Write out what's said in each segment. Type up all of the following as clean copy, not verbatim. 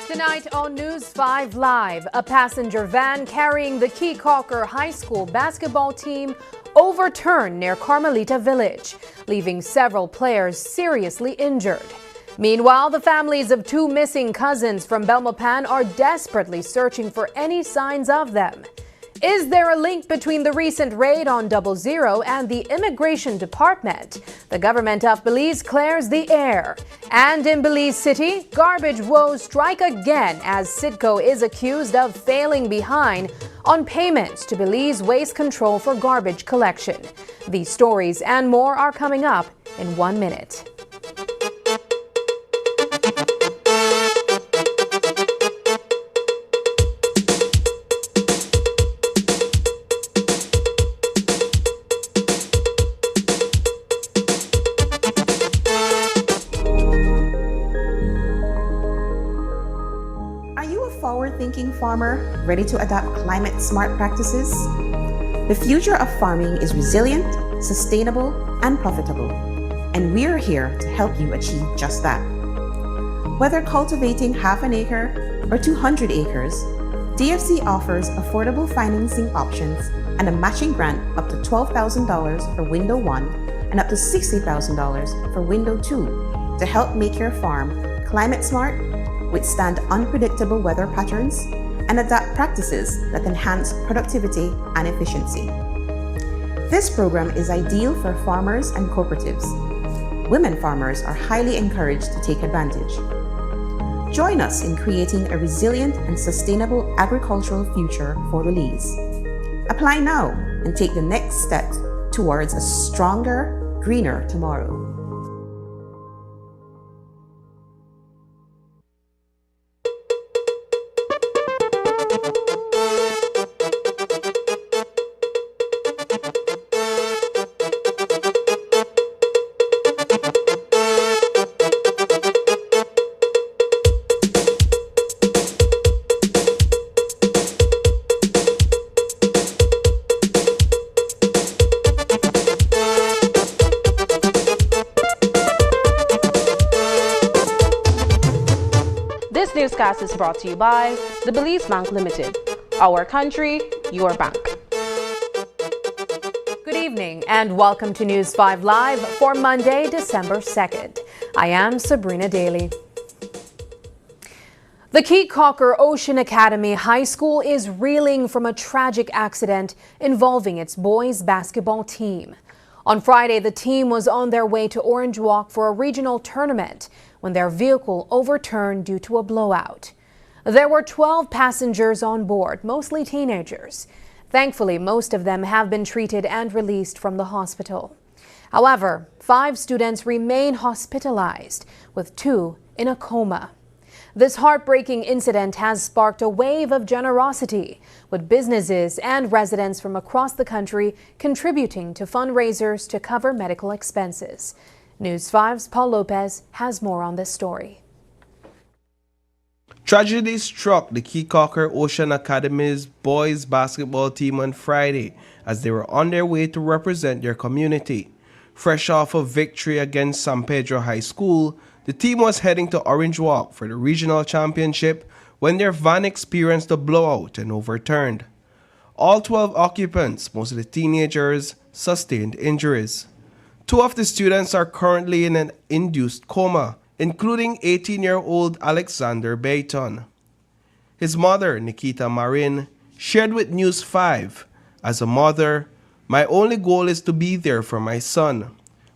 Tonight on News 5 Live, a passenger van carrying the Key-Cocker High School basketball team overturned near Carmelita Village, leaving several players seriously injured. Meanwhile, the families of two missing cousins from Belmopan are desperately searching for any signs of them. Is there a link between the recent raid on 00 and the Immigration Department? The government of Belize clears the air. And in Belize City, garbage woes strike again as Citgo is accused of failing behind on payments to Belize Waste Control for garbage collection. These stories and more are coming up in 1 minute. Forward-thinking farmer ready to adopt climate-smart practices? The future of farming is resilient, sustainable, and profitable, and we're here to help you achieve just that. Whether cultivating half an acre or 200 acres, DFC offers affordable financing options and a matching grant up to $12,000 for Window 1 and up to $60,000 for Window 2 to help make your farm climate-smart, withstand unpredictable weather patterns, and adopt practices that enhance productivity and efficiency. This program is ideal for farmers and cooperatives. Women farmers are highly encouraged to take advantage. Join us in creating a resilient and sustainable agricultural future for Belize. Apply now and take the next step towards a stronger, greener tomorrow. This newscast is brought to you by the Belize Bank Limited. Our country, your bank. Good evening and welcome to News 5 Live for Monday, December 2nd. I am Sabrina Daly. The Key-Cocker Ocean Academy High School is reeling from a tragic accident involving its boys basketball team. On Friday, the team was on their way to Orange Walk for a regional tournament when their vehicle overturned due to a blowout. There were 12 passengers on board, mostly teenagers. Thankfully, most of them have been treated and released from the hospital. However, 5 students remain hospitalized, with 2 in a coma. This heartbreaking incident has sparked a wave of generosity, with businesses and residents from across the country contributing to fundraisers to cover medical expenses. News 5's Paul Lopez has more on this story. Tragedy struck the Keokuk Ocean Academy's boys basketball team on Friday as they were on their way to represent their community. Fresh off a victory against San Pedro High School, the team was heading to Orange Walk for the regional championship when their van experienced a blowout and overturned. All 12 occupants, mostly teenagers, sustained injuries. 2 of the students are currently in an induced coma, including 18-year-old Alexander Bayton. His mother, Nikita Marin, shared with News 5, "As a mother, my only goal is to be there for my son.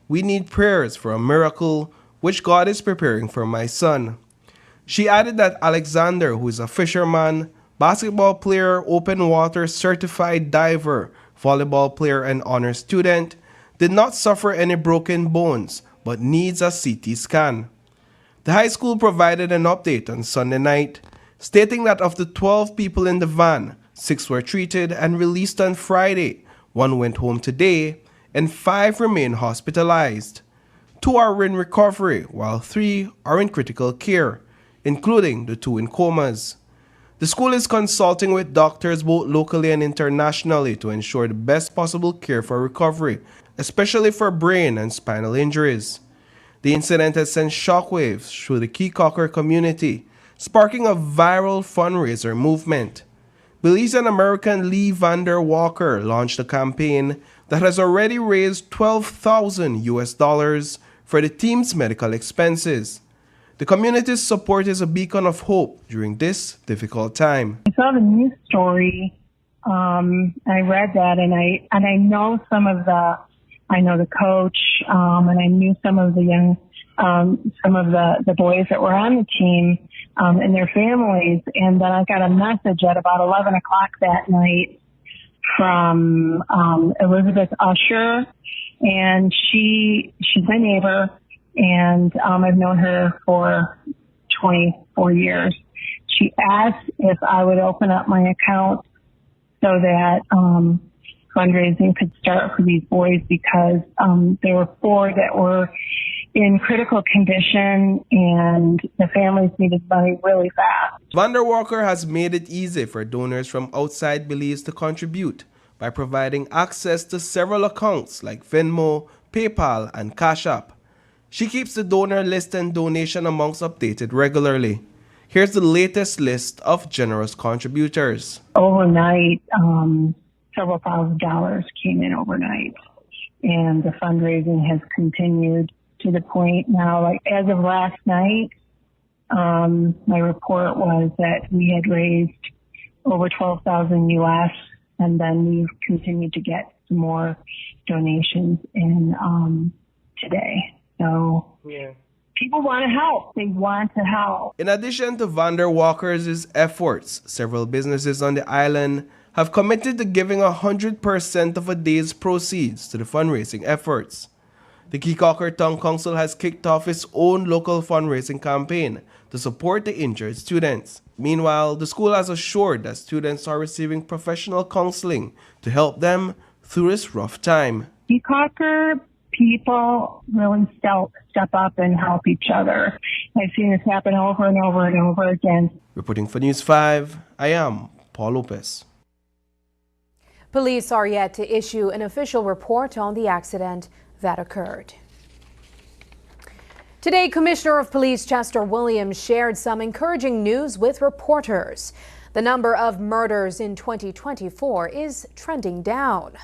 We need prayers for a miracle which God is preparing for my son." She added that Alexander, who is a fisherman, basketball player, open water certified diver, volleyball player, and honor student, did not suffer any broken bones but needs a CT scan. The high school provided an update on Sunday night, stating that of the 12 people in the van, 6 were treated and released on Friday, 1 went home today, and 5 remain hospitalized. 2 are in recovery, while 3 are in critical care, including the 2 in comas. The school is consulting with doctors both locally and internationally to ensure the best possible care for recovery, especially for brain and spinal injuries. The incident has sent shockwaves through the Keokuk community, sparking a viral fundraiser movement. Belizean American Lee Vander Walker launched a campaign that has already raised $12,000 for the team's medical expenses. The community's support is a beacon of hope during this difficult time. I saw the news story. I read that, and I know I know the coach, and I knew some of the young, some of the boys that were on the team, and their families. And then I got a message at about 11 o'clock that night from Elizabeth Usher, and she's my neighbor, and I've known her for 24 years. She asked if I would open up my account so that fundraising could start for these boys, because there were 4 that were in critical condition and the families needed money really fast. Vander Walker has made it easy for donors from outside Belize to contribute by providing access to several accounts like Venmo, PayPal, and Cash App. She keeps the donor list and donation amounts updated regularly. Here's the latest list of generous contributors. Overnight, several $1,000s came in overnight, and the fundraising has continued to the point now, like as of last night, my report was that we had raised over $12,000 US, and then we've continued to get some more donations in today. So people want to help. They want to help. In addition to Vander Walker's efforts, several businesses on the island have committed to giving 100% of a day's proceeds to the fundraising efforts. The Keokuk Town Council has kicked off its own local fundraising campaign to support the injured students. Meanwhile, the school has assured that students are receiving professional counseling to help them through this rough time. Keokuk people really step up and help each other. I've seen this happen over and over and over again. Reporting for News 5, I am Paul Lopez. Police are yet to issue an official report on the accident that occurred. Today, Commissioner of Police Chester Williams shared some encouraging news with reporters. The number of murders in 2024 is trending down.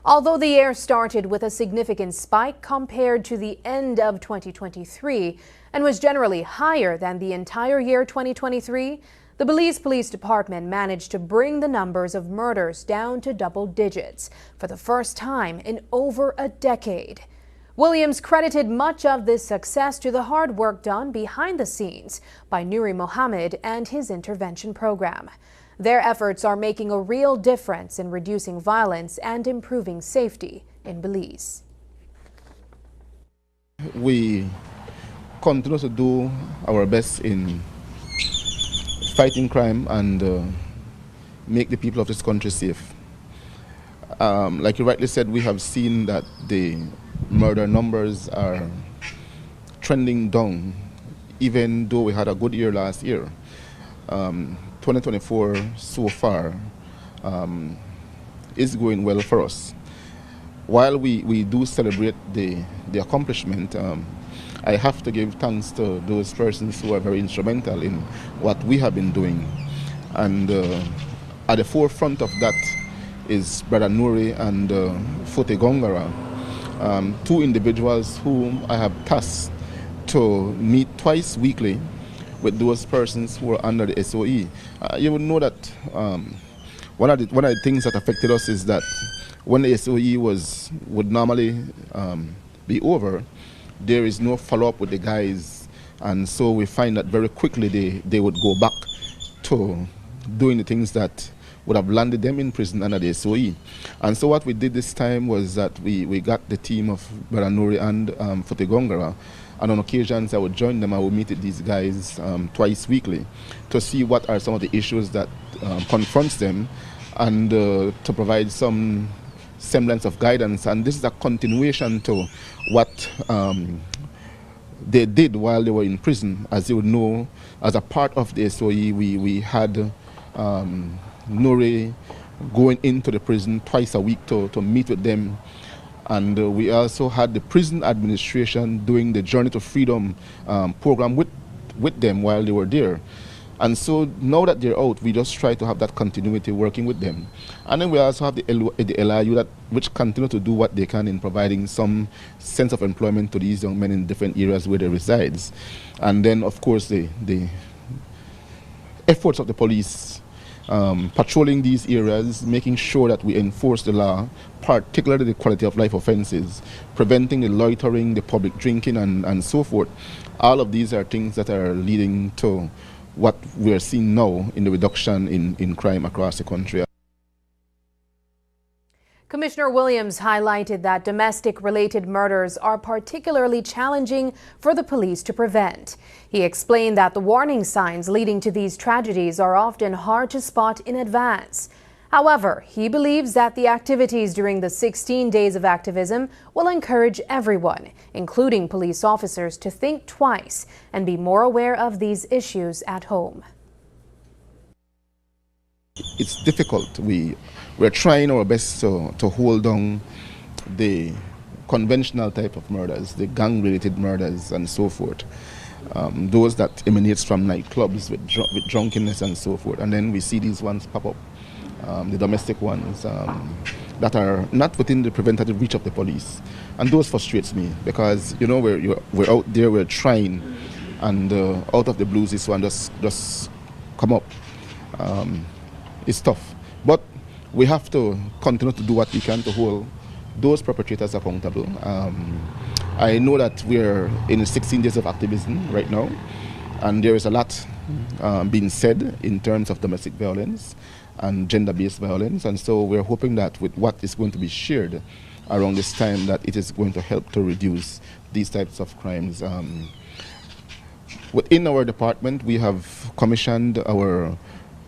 Although the year started with a significant spike compared to the end of 2023 and was generally higher than the entire year 2023, The Belize Police Department managed to bring the numbers of murders down to double digits for the first time in over a decade. Williams credited much of this success to the hard work done behind the scenes by Nuri Mohammed and his intervention program. Their efforts are making a real difference in reducing violence and improving safety in Belize. We continue to do our best in fighting crime and make the people of this country safe. Like you rightly said, we have seen that the murder numbers are trending down, even though we had a good year last year. 2024 so far is going well for us. While we do celebrate the accomplishment, I have to give thanks to those persons who are very instrumental in what we have been doing. And at the forefront of that is Brother Nuri and Fote Gongara, two individuals whom I have tasked to meet twice weekly with those persons who are under the SOE. You would know that one of the things that affected us is that when the SOE would normally be over, there is no follow-up with the guys, and so we find that very quickly they would go back to doing the things that would have landed them in prison under the SOE. And so what we did this time was that we got the team of Brother Nuri and Fote Gongara, and on occasions I would join them. I would meet with these guys twice weekly to see what are some of the issues that confronts them, and to provide some semblance of guidance. And this is a continuation to what they did while they were in prison. As you would know, as a part of the SOE, we had Nuri going into the prison twice a week to meet with them. And we also had the prison administration doing the Journey to Freedom program with them while they were there. And so now that they're out, we just try to have that continuity working with them. And then we also have the LIU which continue to do what they can in providing some sense of employment to these young men in different areas where they reside. And then, of course, the efforts of the police patrolling these areas, making sure that we enforce the law, particularly the quality of life offenses, preventing the loitering, the public drinking, and so forth. All of these are things that are leading to what we are seeing now in the reduction in crime across the country. Commissioner Williams highlighted that domestic-related murders are particularly challenging for the police to prevent. He explained that the warning signs leading to these tragedies are often hard to spot in advance. However, he believes that the activities during the 16 days of activism will encourage everyone, including police officers, to think twice and be more aware of these issues at home. It's difficult. We're trying our best to hold down the conventional type of murders, the gang-related murders and so forth. Those that emanates from nightclubs with drunkenness and so forth. And then we see these ones pop up, the domestic ones that are not within the preventative reach of the police. And those frustrates me because, you know, we're out there, we're trying, and out of the blues this one just come up. It's tough. But we have to continue to do what we can to hold those perpetrators accountable. I know that we're in 16 days of activism right now, and there is a lot being said in terms of domestic violence and gender-based violence, and so we're hoping that with what is going to be shared around this time, that it is going to help to reduce these types of crimes. Within our department, we have commissioned our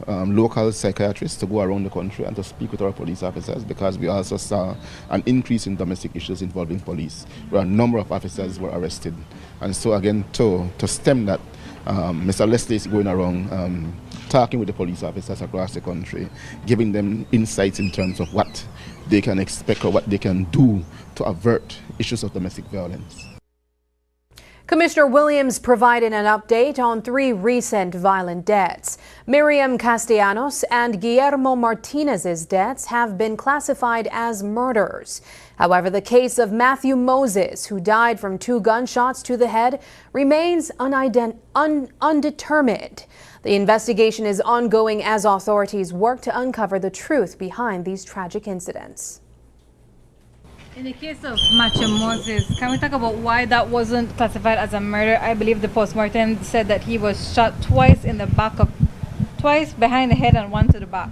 local psychiatrists to go around the country and to speak with our police officers, because we also saw an increase in domestic issues involving police, where a number of officers were arrested. And so again, to stem that, Mr. Leslie is going around talking with the police officers across the country, giving them insights in terms of what they can expect or what they can do to avert issues of domestic violence. Commissioner Williams provided an update on 3 recent violent deaths. Miriam Castellanos and Guillermo Martinez's deaths have been classified as murders. However, the case of Matthew Moses, who died from 2 gunshots to the head, remains undetermined. The investigation is ongoing as authorities work to uncover the truth behind these tragic incidents. In the case of Matthew Moses, can we talk about why that wasn't classified as a murder? I believe the postmortem said that he was shot twice behind the head and 1 to the back.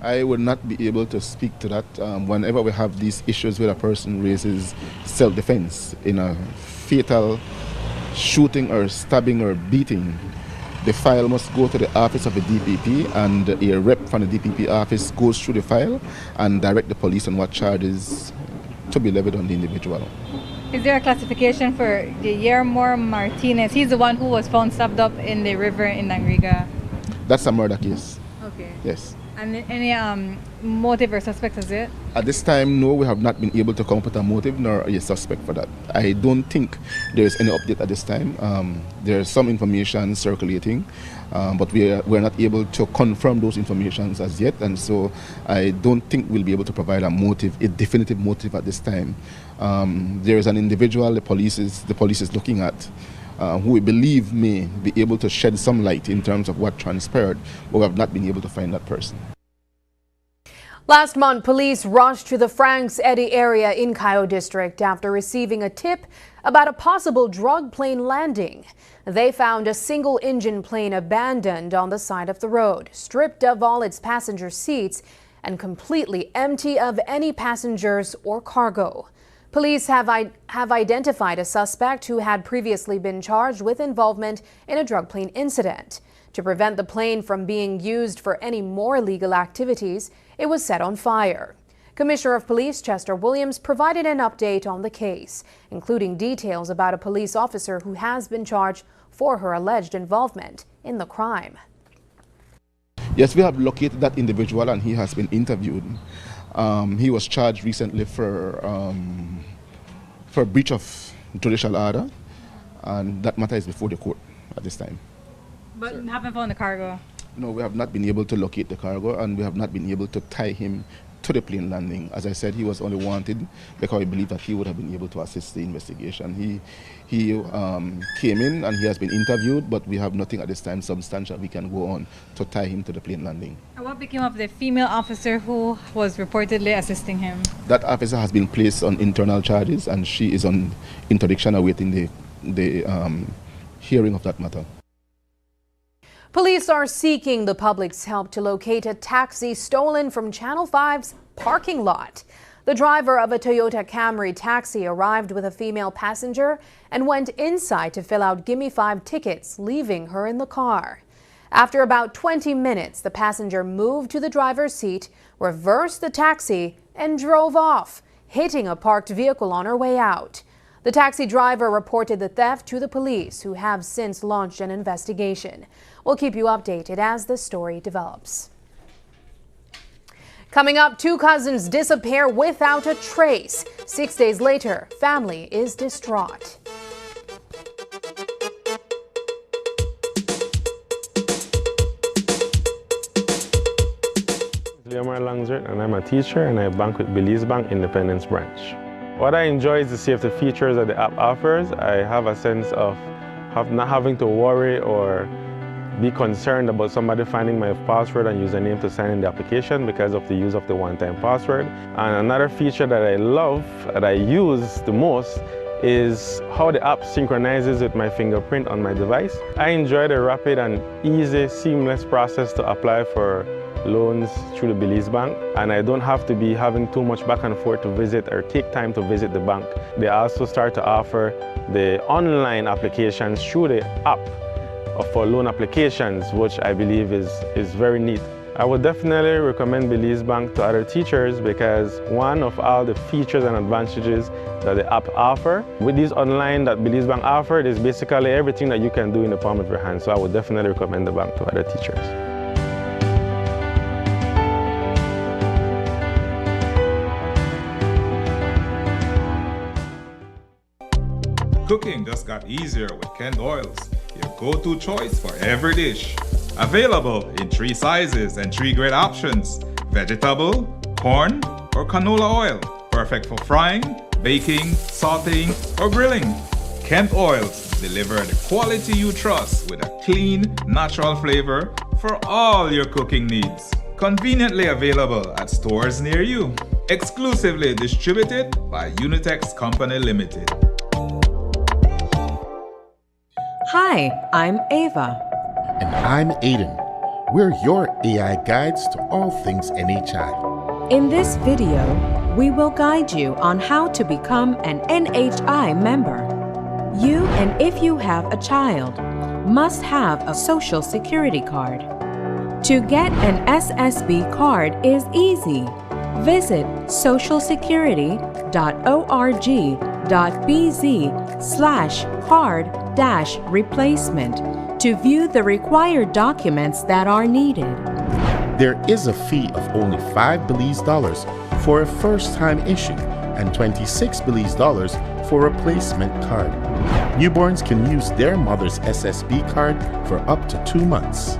I would not be able to speak to that. Whenever we have these issues where a person raises self-defense in a fatal shooting or stabbing or beating, the file must go to the office of the DPP, and a rep from the DPP office goes through the file and direct the police on what charges to be levied on the individual. Is there a classification for Guillermo Martinez? He's the one who was found stabbed up in the river in Nangriga. That's a murder case. Okay. Yes. And any motive or suspect, is it? At this time, no, we have not been able to come up with a motive nor a suspect for that. I don't think there is any update at this time. There is some information circulating, but we're not able to confirm those informations as yet, and so I don't think we'll be able to provide a motive, a definitive motive at this time. There is an individual the police is looking at, who we believe may be able to shed some light in terms of what transpired, but we have not been able to find that person. Last month, police rushed to the Franks Eddy area in Cayo District after receiving a tip about a possible drug plane landing. They found a single-engine plane abandoned on the side of the road, stripped of all its passenger seats and completely empty of any passengers or cargo. Police have identified a suspect who had previously been charged with involvement in a drug plane incident. To prevent the plane from being used for any more illegal activities, it was set on fire. Commissioner of Police Chester Williams provided an update on the case, including details about a police officer who has been charged for her alleged involvement in the crime. Yes, we have located that individual and he has been interviewed. He was charged recently for breach of judicial order, and that matter is before the court at this time. But haven't found the cargo? No, we have not been able to locate the cargo, and we have not been able to tie him to the plane landing. As I said, he was only wanted because we believe that he would have been able to assist the investigation. He came in and he has been interviewed, but we have nothing at this time substantial we can go on to tie him to the plane landing. And what became of the female officer who was reportedly assisting him? That officer has been placed on internal charges, and she is on interdiction awaiting the hearing of that matter. Police are seeking the public's help to locate a taxi stolen from Channel 5's parking lot. The driver of a Toyota Camry taxi arrived with a female passenger and went inside to fill out Gimme 5 tickets, leaving her in the car. After about 20 minutes, the passenger moved to the driver's seat, reversed the taxi, and drove off, hitting a parked vehicle on her way out. The taxi driver reported the theft to the police, who have since launched an investigation. We'll keep you updated as the story develops. Coming up, 2 cousins disappear without a trace. 6 days later, family is distraught. Leomar Langsert, and I'm a teacher, and I bank with Belize Bank Independence Branch. What I enjoy is the safety features that the app offers. I have a sense of not having to worry or be concerned about somebody finding my password and username to sign in the application because of the use of the one-time password. And another feature that I love, that I use the most, is how the app synchronizes with my fingerprint on my device. I enjoy the rapid and easy, seamless process to apply for loans through the Belize Bank, and I don't have to be having too much back and forth to visit or take time to visit the bank. They also start to offer the online applications through the app for loan applications, which I believe is very neat. I would definitely recommend Belize Bank to other teachers because one of all the features and advantages that the app offer. With these online that Belize Bank offered is basically everything that you can do in the palm of your hand. So I would definitely recommend the bank to other teachers. Cooking just got easier with Kent Oils, your go-to choice for every dish. Available in 3 sizes and 3 great options: vegetable, corn, or canola oil. perfect for frying, baking, sauteing, or grilling. Kent Oils deliver the quality you trust with a clean, natural flavor for all your cooking needs. Conveniently available at stores near you. Exclusively distributed by Unitex Company Limited. Hi, I'm Ava. And I'm Aiden. We're your AI guides to all things NHI. In this video, we will guide you on how to become an NHI member. You, and if you have a child, must have a Social Security card. To get an SSB card is easy. Visit socialsecurity.org.bz/card-replacement to view the required documents that are needed. There is a fee of only $5 Belize for a first-time issue and $26 Belize for a replacement card. Newborns can use their mother's SSB card for up to 2 months.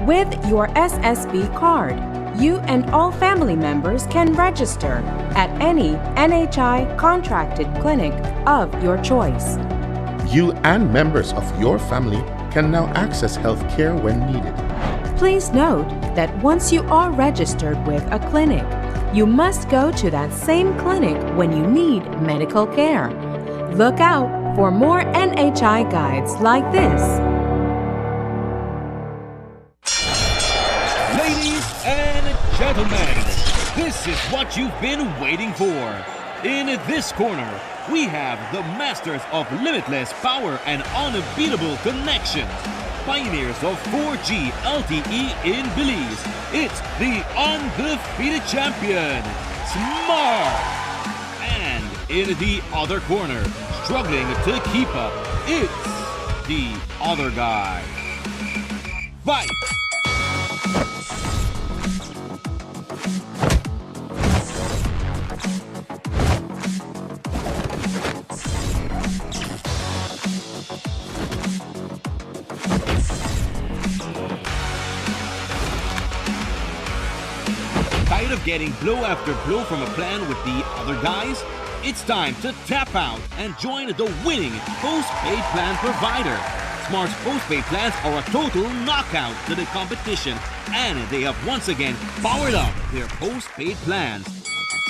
With your SSB card, you and all family members can register at any NHI contracted clinic of your choice. You and members of your family can now access health care when needed. Please note that once you are registered with a clinic, you must go to that same clinic when you need medical care. Look out for more NHI guides like this. Ladies and gentlemen, this is what you've been waiting for. In this corner, we have the masters of limitless power and unbeatable connection. Pioneers of 4G LTE in Belize. It's the undefeated champion, Smart. And in the other corner, struggling to keep up, it's the other guy. Fight! Tired of getting blow after blow from a plan with the other guys? It's time to tap out and join the winning postpaid plan provider. Smart's postpaid plans are a total knockout to the competition, and they have once again powered up their postpaid plans.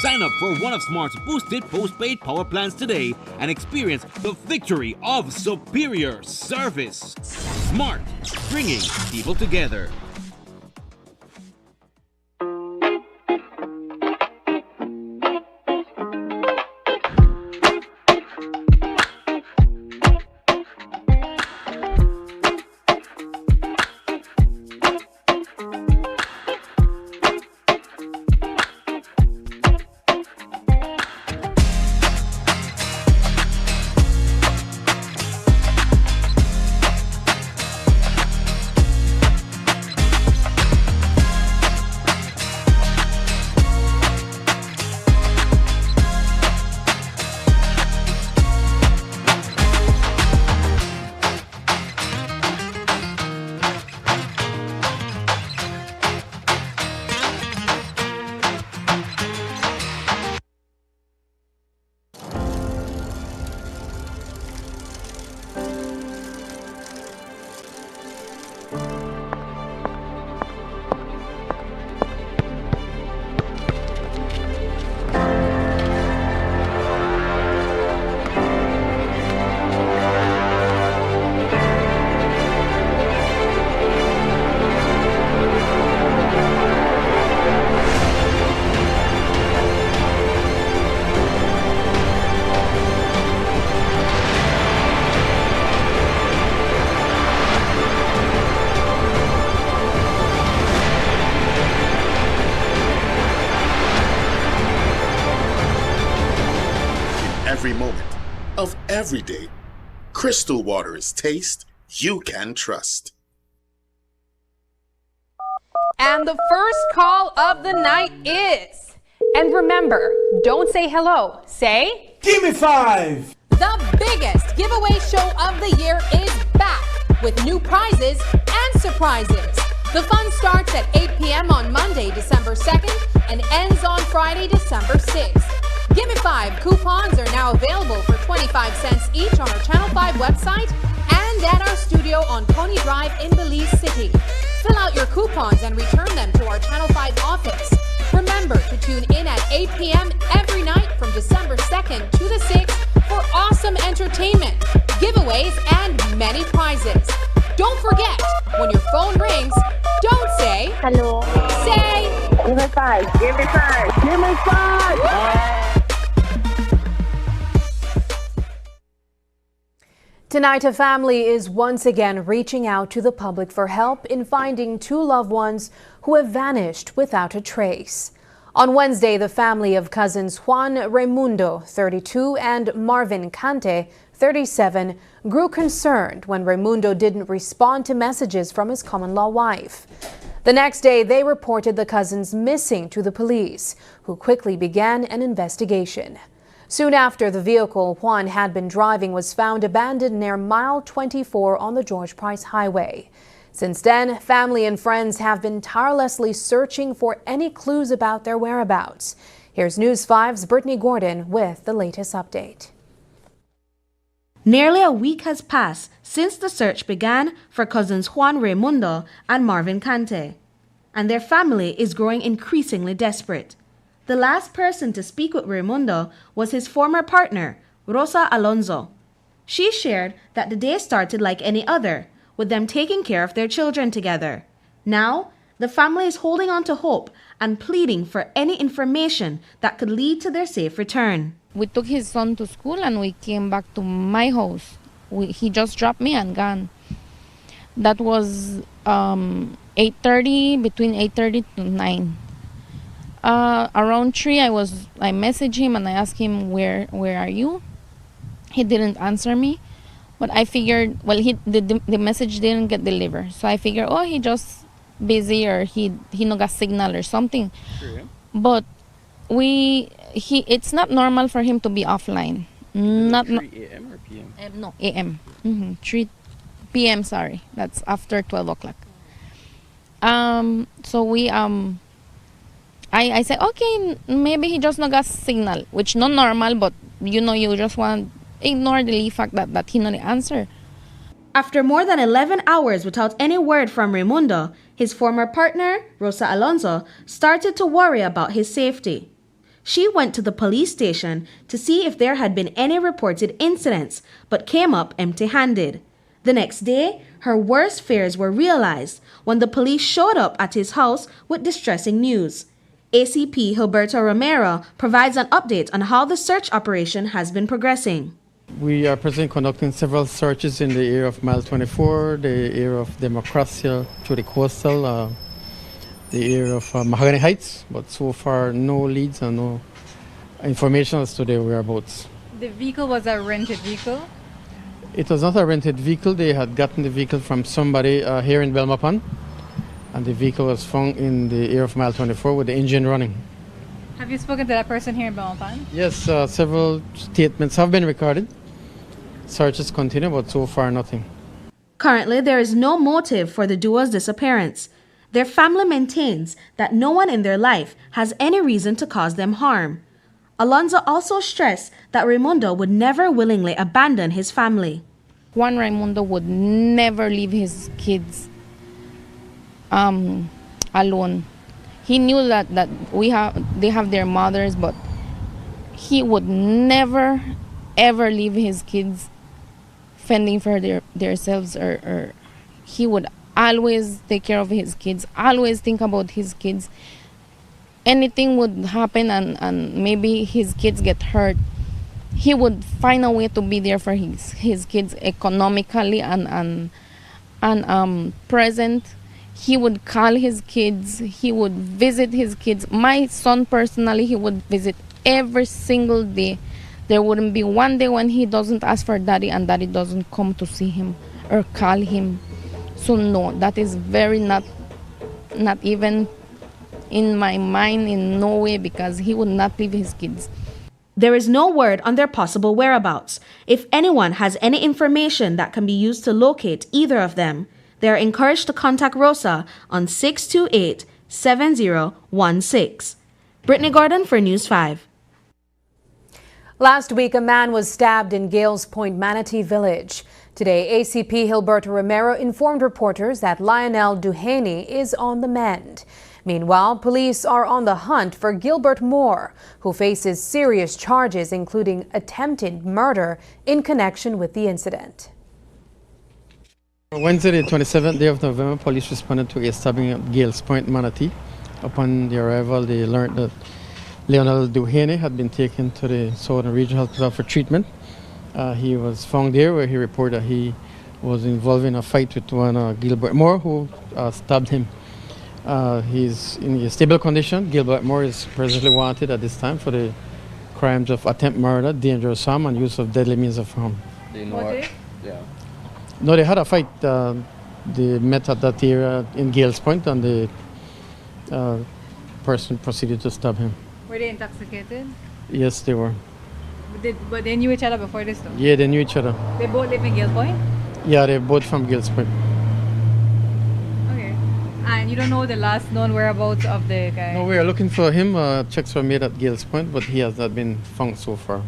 Sign up for one of Smart's boosted postpaid power plans today and experience the victory of superior service. Smart, bringing people together. Every moment of every day, crystal water is taste you can trust. And the first call of the night is, and remember, don't say hello, say, "Give me 5." The biggest giveaway show of the year is back with new prizes and surprises. The fun starts at 8 p.m. on Monday, December 2nd and ends on Friday, December 6th. Gimme 5 coupons are now available for 25 cents each on our Channel 5 website and at our studio on Coney Drive in Belize City. Fill out your coupons and return them to our Channel 5 office. Remember to tune in at 8 p.m. every night from December 2nd to the 6th for awesome entertainment, giveaways, and many prizes. Don't forget, when your phone rings, don't say hello. Say give me 5. Give me 5. Give me 5. Tonight, a family is once again reaching out to the public for help in finding two loved ones who have vanished without a trace. On Wednesday, the family of cousins Juan Raimundo, 32, and Marvin Cante, 37, grew concerned when Raimundo didn't respond to messages from his common-law wife. The next day, they reported the cousins missing to the police, who quickly began an investigation. Soon after, the vehicle Juan had been driving was found abandoned near mile 24 on the George Price Highway. Since then, family and friends have been tirelessly searching for any clues about their whereabouts. Here's News 5's Brittany Gordon with the latest update. Nearly a week has passed since the search began for cousins Juan Raimundo and Marvin Cante, and their family is growing increasingly desperate. The last person to speak with Raimundo was his former partner, Rosa Alonso. She shared that the day started like any other, with them taking care of their children together. Now, the family is holding on to hope and pleading for any information that could lead to their safe return. We took his son to school and we came back to my house. He just dropped me and gone. That was 8:30, between 8:30 to 9. Around 3, I messaged him and I asked him, where are you? He didn't answer me, but I figured, well, the message didn't get delivered. So I figured, oh, he just busy or he no got signal or something. Sure, yeah. But it's not normal for him to be offline. Not 3 a.m. or p.m.? No, a.m. 3 p.m. Sorry, that's after 12 o'clock. So I said, okay, maybe he just not got signal, which not normal, but you just want to ignore the fact that he not answer. After more than 11 hours without any word from Raimundo, his former partner, Rosa Alonso, started to worry about his safety. She went to the police station to see if there had been any reported incidents, but came up empty-handed. The next day, her worst fears were realized when the police showed up at his house with distressing news. ACP Gilberto Romero provides an update on how the search operation has been progressing. We are presently conducting several searches in the area of Mile 24, the area of Democracia through the coastal, the area of Mahogany Heights, but so far no leads and no information as to their whereabouts. The vehicle was a rented vehicle? It was not a rented vehicle. They had gotten the vehicle from somebody here in Belmopan, and the vehicle was found in the area of Mile 24 with the engine running. Have you spoken to that person here in Belmopan? Yes, several statements have been recorded. Searches continue, but so far nothing. Currently, there is no motive for the duo's disappearance. Their family maintains that no one in their life has any reason to cause them harm. Alonso also stressed that Raimundo would never willingly abandon his family. Juan Raimundo would never leave his kids alone. He knew that they have their mothers, but he would never ever leave his kids fending for themselves, or he would always take care of his kids, always think about his kids. Anything would happen and maybe his kids get hurt, he would find a way to be there for his kids economically and present. He would call his kids, he would visit his kids. My son personally, he would visit every single day. There wouldn't be one day when he doesn't ask for daddy and daddy doesn't come to see him or call him. So no, that is very not even in my mind in no way, because he would not leave his kids. There is no word on their possible whereabouts. If anyone has any information that can be used to locate either of them, they are encouraged to contact Rosa on 628-7016. Brittany Gordon for News 5. Last week, a man was stabbed in Gales Point, Manatee Village. Today, ACP Gilberto Romero informed reporters that Lionel Duhaney is on the mend. Meanwhile, police are on the hunt for Gilbert Moore, who faces serious charges, including attempted murder in connection with the incident. Wednesday, the 27th day of November, police responded to a stabbing at Gales Point, Manatee. Upon the arrival, they learned that Lionel Duhaney had been taken to the Southern Regional Hospital for treatment. He was found there where he reported that he was involved in a fight with one Gilbert Moore, who stabbed him. He's in a stable condition. Gilbert Moore is presently wanted at this time for the crimes of attempt murder, dangerous harm, and use of deadly means of harm. Do you know what? Yeah. No, they had a fight. They met at that area in Gales Point, and the person proceeded to stab him. Were they intoxicated? Yes, they were. But they knew each other before this, though? Yeah, they knew each other. They both live in Gales Point? Yeah, they're both from Gales Point. Okay. And you don't know the last known whereabouts of the guy? No, we are looking for him. Checks were made at Gales Point, but he has not been found so far.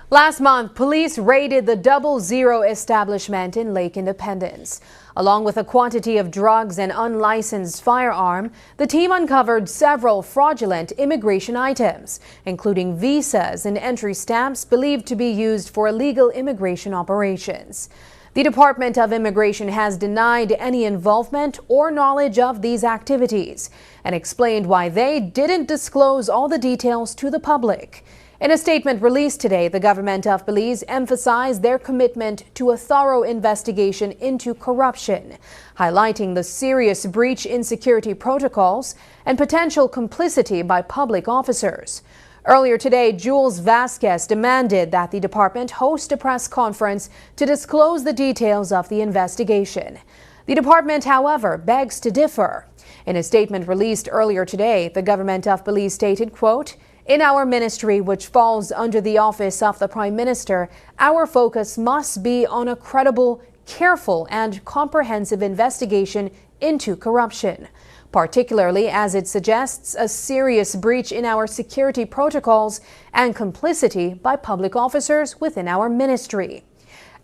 Last month, police raided the 00 establishment in Lake Independence. Along with a quantity of drugs and unlicensed firearm, the team uncovered several fraudulent immigration items, including visas and entry stamps believed to be used for illegal immigration operations. The Department of Immigration has denied any involvement or knowledge of these activities and explained why they didn't disclose all the details to the public. In a statement released today, the government of Belize emphasized their commitment to a thorough investigation into corruption, highlighting the serious breach in security protocols and potential complicity by public officers. Earlier today, Jules Vasquez demanded that the department host a press conference to disclose the details of the investigation. The department, however, begs to differ. In a statement released earlier today, the government of Belize stated, quote, "In our ministry, which falls under the office of the Prime Minister, our focus must be on a credible, careful, and comprehensive investigation into corruption, particularly as it suggests a serious breach in our security protocols and complicity by public officers within our ministry.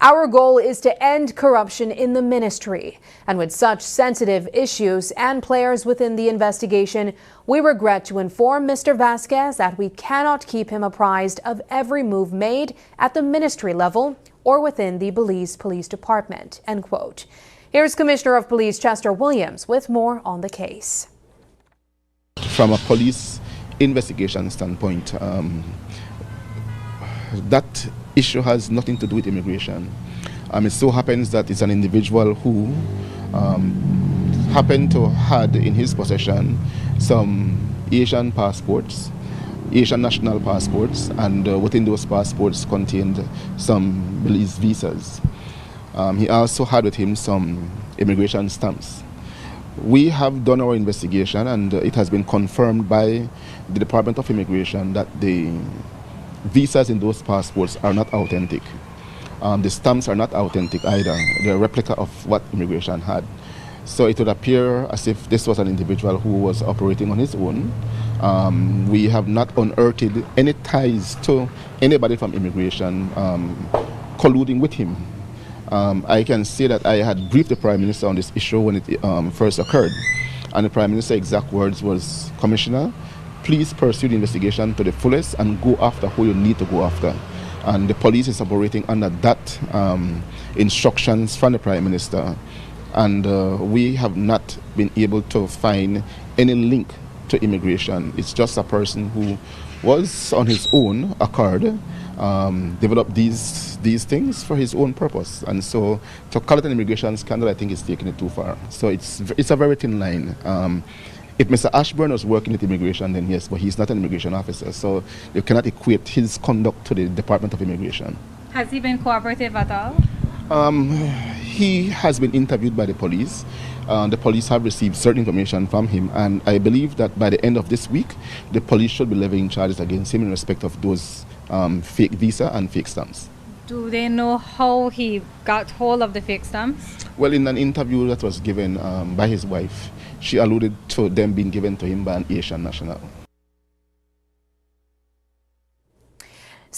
Our goal is to end corruption in the ministry, and with such sensitive issues and players within the investigation, we regret to inform Mr. Vasquez that we cannot keep him apprised of every move made at the ministry level or within the Belize Police Department," end quote. Here's Commissioner of Police Chester Williams with more on the case. From a police investigation standpoint, that issue has nothing to do with immigration. It so happens that it's an individual who happened to had in his possession some Asian passports, Asian national passports, and within those passports contained some Belize visas. He also had with him some immigration stamps. We have done our investigation, and it has been confirmed by the Department of Immigration that the visas in those passports are not authentic. The stamps are not authentic either. They're a replica of what immigration had. So it would appear as if this was an individual who was operating on his own. We have not unearthed any ties to anybody from immigration colluding with him. I can say that I had briefed the Prime Minister on this issue when it first occurred. And the Prime Minister's exact words was, "Commissioner, please pursue the investigation to the fullest and go after who you need to go after." And the police is operating under that instructions from the Prime Minister. And we have not been able to find any link to immigration. It's just a person who was on his own accord, developed these things for his own purpose. And so to call it an immigration scandal, I think is taking it too far. So it's a very thin line. If Mr. Ashburn was working with immigration, then yes, but he's not an immigration officer, so you cannot equate his conduct to the Department of Immigration. Has he been cooperative at all? He has been interviewed by the police. The police have received certain information from him, and I believe that by the end of this week, the police should be levying charges against him in respect of those fake visa and fake stamps. Do they know how he got hold of the fake stamps? Well, in an interview that was given by his wife, she alluded to them being given to him by an Asian national.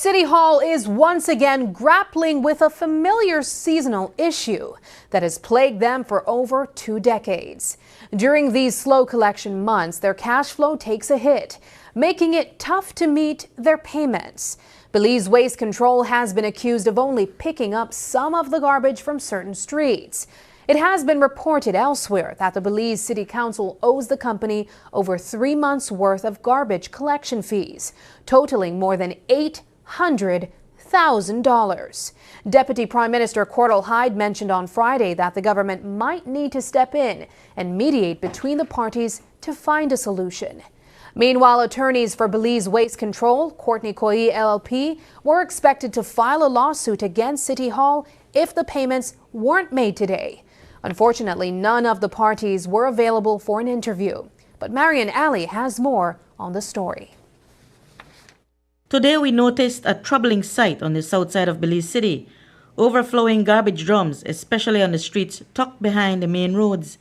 City Hall is once again grappling with a familiar seasonal issue that has plagued them for over 2 decades. During these slow collection months, their cash flow takes a hit, making it tough to meet their payments. Belize Waste Control has been accused of only picking up some of the garbage from certain streets. It has been reported elsewhere that the Belize City Council owes the company over 3 months' worth of garbage collection fees, totaling more than $800,000. Deputy Prime Minister Cordell Hyde mentioned on Friday that the government might need to step in and mediate between the parties to find a solution. Meanwhile, attorneys for Belize Waste Control, Courtney Coy LLP, were expected to file a lawsuit against City Hall if the payments weren't made today. Unfortunately, none of the parties were available for an interview. But Marian Ali has more on the story. Today we noticed a troubling sight on the south side of Belize City. Overflowing garbage drums, especially on the streets tucked behind the main roads.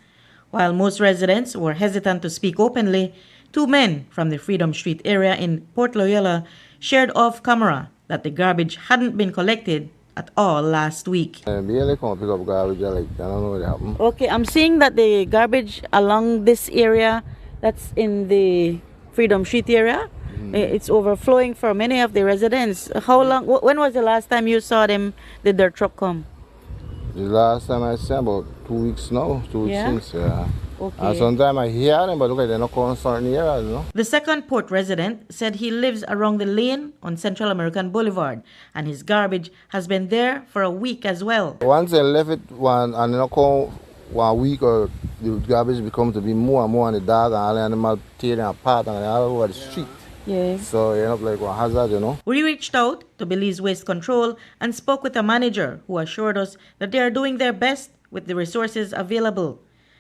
While most residents were hesitant to speak openly, 2 men from the Freedom Street area in Port Loyola shared off camera that the garbage hadn't been collected at all last week. Barely come pick up garbage, like, I don't know what happened. Okay, I'm seeing that the garbage along this area, that's in the Freedom Street area, it's overflowing for many of the residents. How long, when was the last time you saw them, did their truck come? The last time I saw about 2 weeks now, 2 weeks since, yeah. Okay. And sometimes I hear them, but look, they're not coming certain areas, you know. The second port resident said he lives around the lane on Central American Boulevard, and his garbage has been there for a week as well. Once they left it and they not come 1 week, or the garbage becomes to be more and more on the dog and all the animals tearing apart and all over the street. Yes. So you end up like a hazard, you know. We reached out to Belize Waste Control and spoke with a manager who assured us that they are doing their best with the resources available.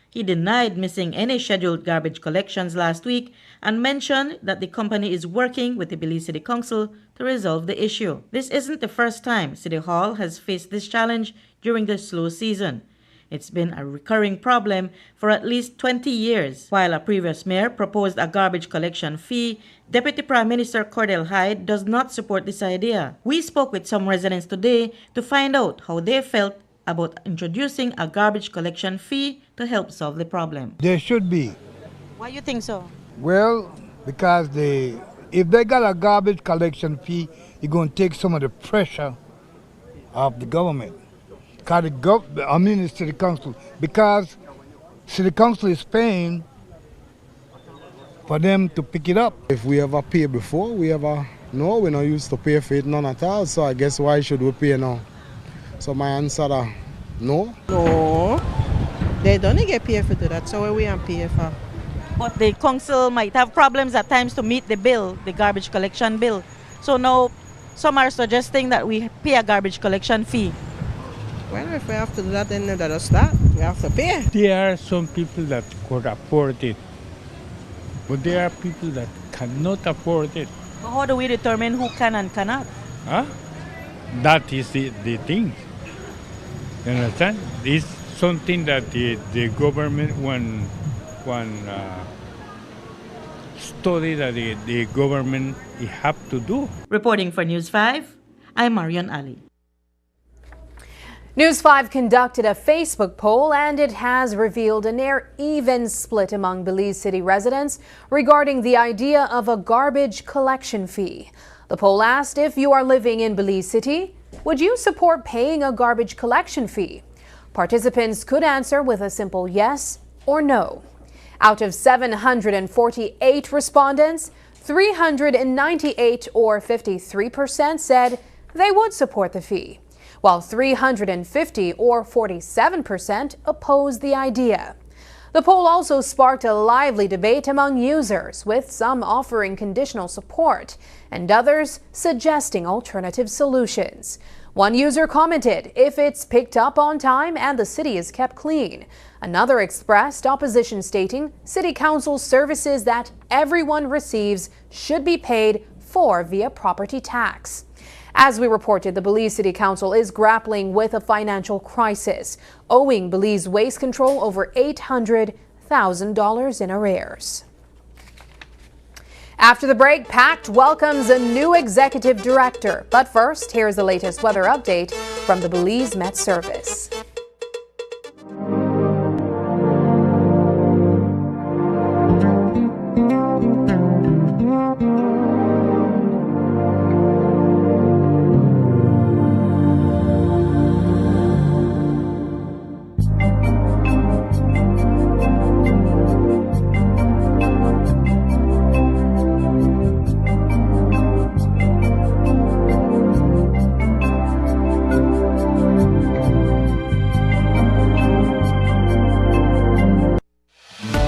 He denied missing any scheduled garbage collections last week and mentioned that the company is working with the Belize City Council to resolve the issue. This isn't the first time City Hall has faced this challenge during the slow season. It's been a recurring problem for at least 20 years. While a previous mayor proposed a garbage collection fee, Deputy Prime Minister Cordell Hyde does not support this idea. We spoke with some residents today to find out how they felt about introducing a garbage collection fee to help solve the problem. There should be. Why do you think so? Well, because if they got a garbage collection fee, it's going to take some of the pressure off the government. Because the City Council. Because City Council is paying for them to pick it up. If we ever pay before, we're not used to pay for it, none at all. So I guess why should we pay now? So my answer is no. No, they don't get paid for that, so we don't pay for. But the council might have problems at times to meet the bill, the garbage collection bill. So now some are suggesting that we pay a garbage collection fee. Well, if we have to do that, then let us start. We have to pay. There are some people that could afford it, but there are people that cannot afford it. But how do we determine who can and cannot? Huh? That is the thing. You understand? It's something that the government, one study that the government have to do. Reporting for News 5, I'm Marian Ali. News 5 conducted a Facebook poll and it has revealed a near even split among Belize City residents regarding the idea of a garbage collection fee. The poll asked if you are living in Belize City, would you support paying a garbage collection fee? Participants could answer with a simple yes or no. Out of 748 respondents, 398 or 53% said they would support the fee, while 350 or 47% opposed the idea. The poll also sparked a lively debate among users, with some offering conditional support and others suggesting alternative solutions. One user commented, if it's picked up on time and the city is kept clean. Another expressed opposition, stating City Council services that everyone receives should be paid for via property tax. As we reported, the Belize City Council is grappling with a financial crisis, owing Belize Waste Control over $800,000 in arrears. After the break, PACT welcomes a new executive director. But first, here's the latest weather update from the Belize Met Service.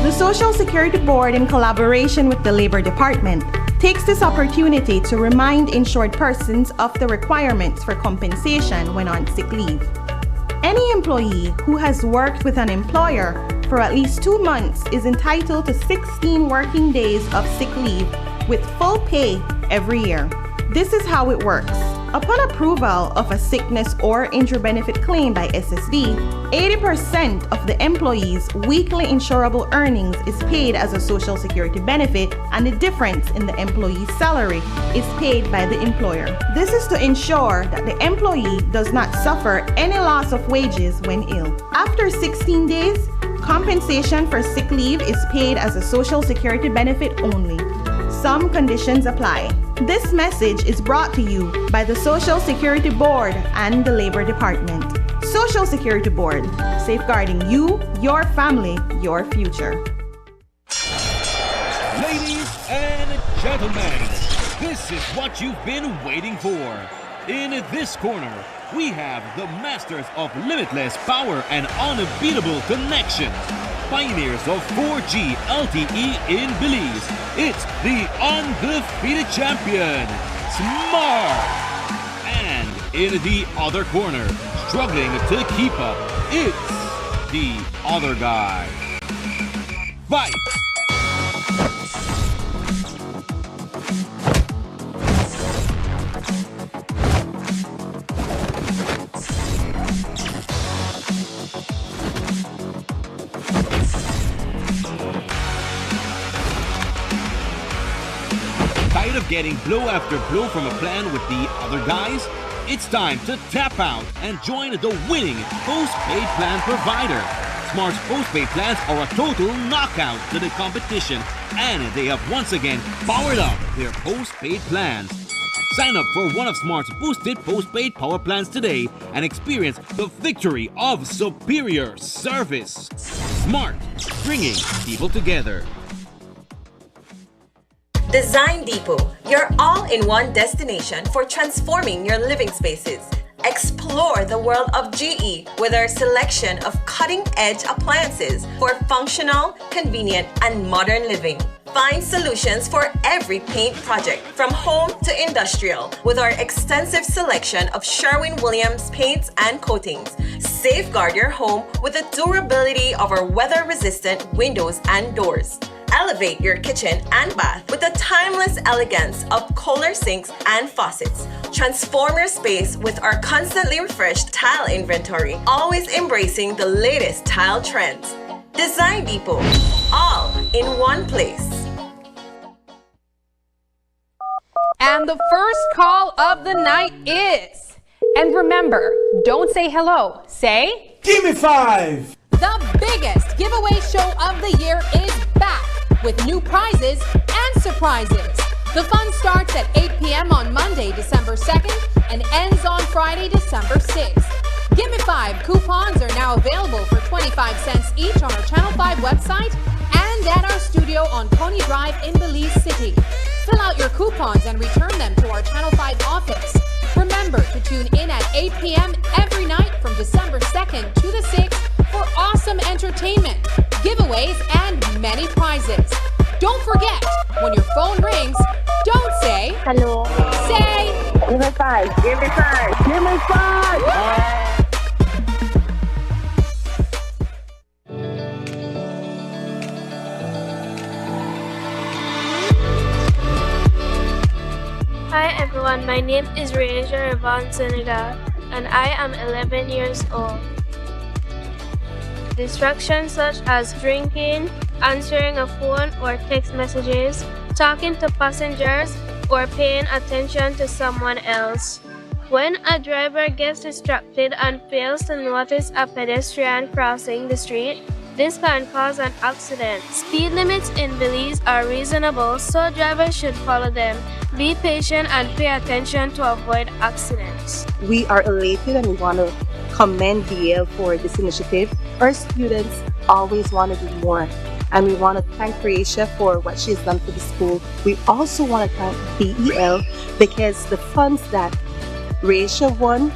The Social Security Board, in collaboration with the Labor Department, takes this opportunity to remind insured persons of the requirements for compensation when on sick leave. Any employee who has worked with an employer for at least 2 months is entitled to 16 working days of sick leave with full pay every year. This is how it works. Upon approval of a sickness or injury benefit claim by SSD, 80% of the employee's weekly insurable earnings is paid as a Social Security benefit, and the difference in the employee's salary is paid by the employer. This is to ensure that the employee does not suffer any loss of wages when ill. After 16 days, compensation for sick leave is paid as a Social Security benefit only. Some conditions apply. This message is brought to you by the Social Security Board and the Labor Department. Social Security Board, safeguarding you, your family, your future. Ladies and gentlemen, this is what you've been waiting for. In this corner, we have the masters of limitless power and unbeatable connection. Pioneers of 4G LTE in Belize. It's the undefeated champion, Smart. And in the other corner, struggling to keep up, it's the other guy. Fight! Tired of getting blow after blow from a plan with the other guys? It's time to tap out and join the winning postpaid plan provider. Smart's postpaid plans are a total knockout to the competition, and they have once again powered up their postpaid plans. Sign up for one of Smart's boosted postpaid power plans today and experience the victory of superior service. Smart, bringing people together. Design Depot, your all-in-one destination for transforming your living spaces. Explore the world of GE with our selection of cutting-edge appliances for functional, convenient, and modern living. Find solutions for every paint project, from home to industrial, with our extensive selection of Sherwin-Williams paints and coatings. Safeguard your home with the durability of our weather-resistant windows and doors. Elevate your kitchen and bath with the timeless elegance of Kohler sinks and faucets. Transform your space with our constantly refreshed tile inventory, always embracing the latest tile trends. Design Depot, all in one place. And the first call of the night is... And remember, don't say hello, say... Give me 5! The biggest giveaway show of the year is back with new prizes and surprises. The fun starts at 8 p.m. on Monday, December 2nd and ends on Friday, December 6th. Give Me 5 coupons are now available for 25 cents each on our Channel 5 website and at our studio on Coney Drive in Belize City. Fill out your coupons and return them to our Channel 5 office. Remember to tune in at 8 p.m. every night from December 2nd to the 6th for awesome entertainment, giveaways, and many prizes. Don't forget, when your phone rings, don't say hello. Say Give me 5. Give me 5. Give me 5. Hi everyone, my name is Reasia Yvonne Senegal and I am 11 years old. Distractions such as drinking, answering a phone or text messages, talking to passengers, or paying attention to someone else. When a driver gets distracted and fails to notice a pedestrian crossing the street, this can cause an accident. Speed limits in Belize are reasonable, so drivers should follow them. Be patient and pay attention to avoid accidents. We are elated and we want to commend BL for this initiative. Our students always want to do more, and we want to thank Raisha for what she's done for the school. We also want to thank BEL because the funds that Raisha won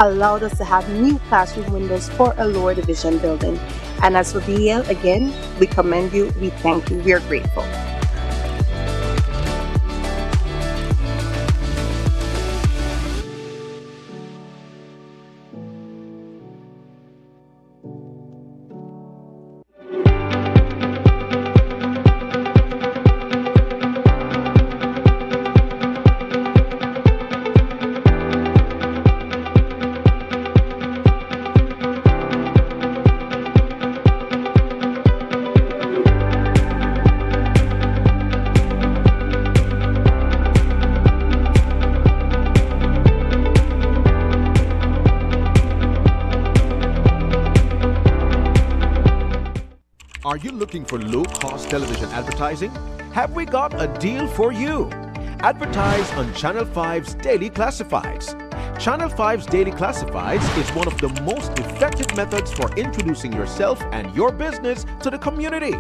allowed us to have new classroom windows for a lower division building. And as for BEL, again, we commend you, we thank you, we are grateful. Are you looking for low-cost television advertising? Have we got a deal for you? Advertise on Channel 5's Daily Classifieds. Channel 5's Daily Classifieds is one of the most effective methods for introducing yourself and your business to the community.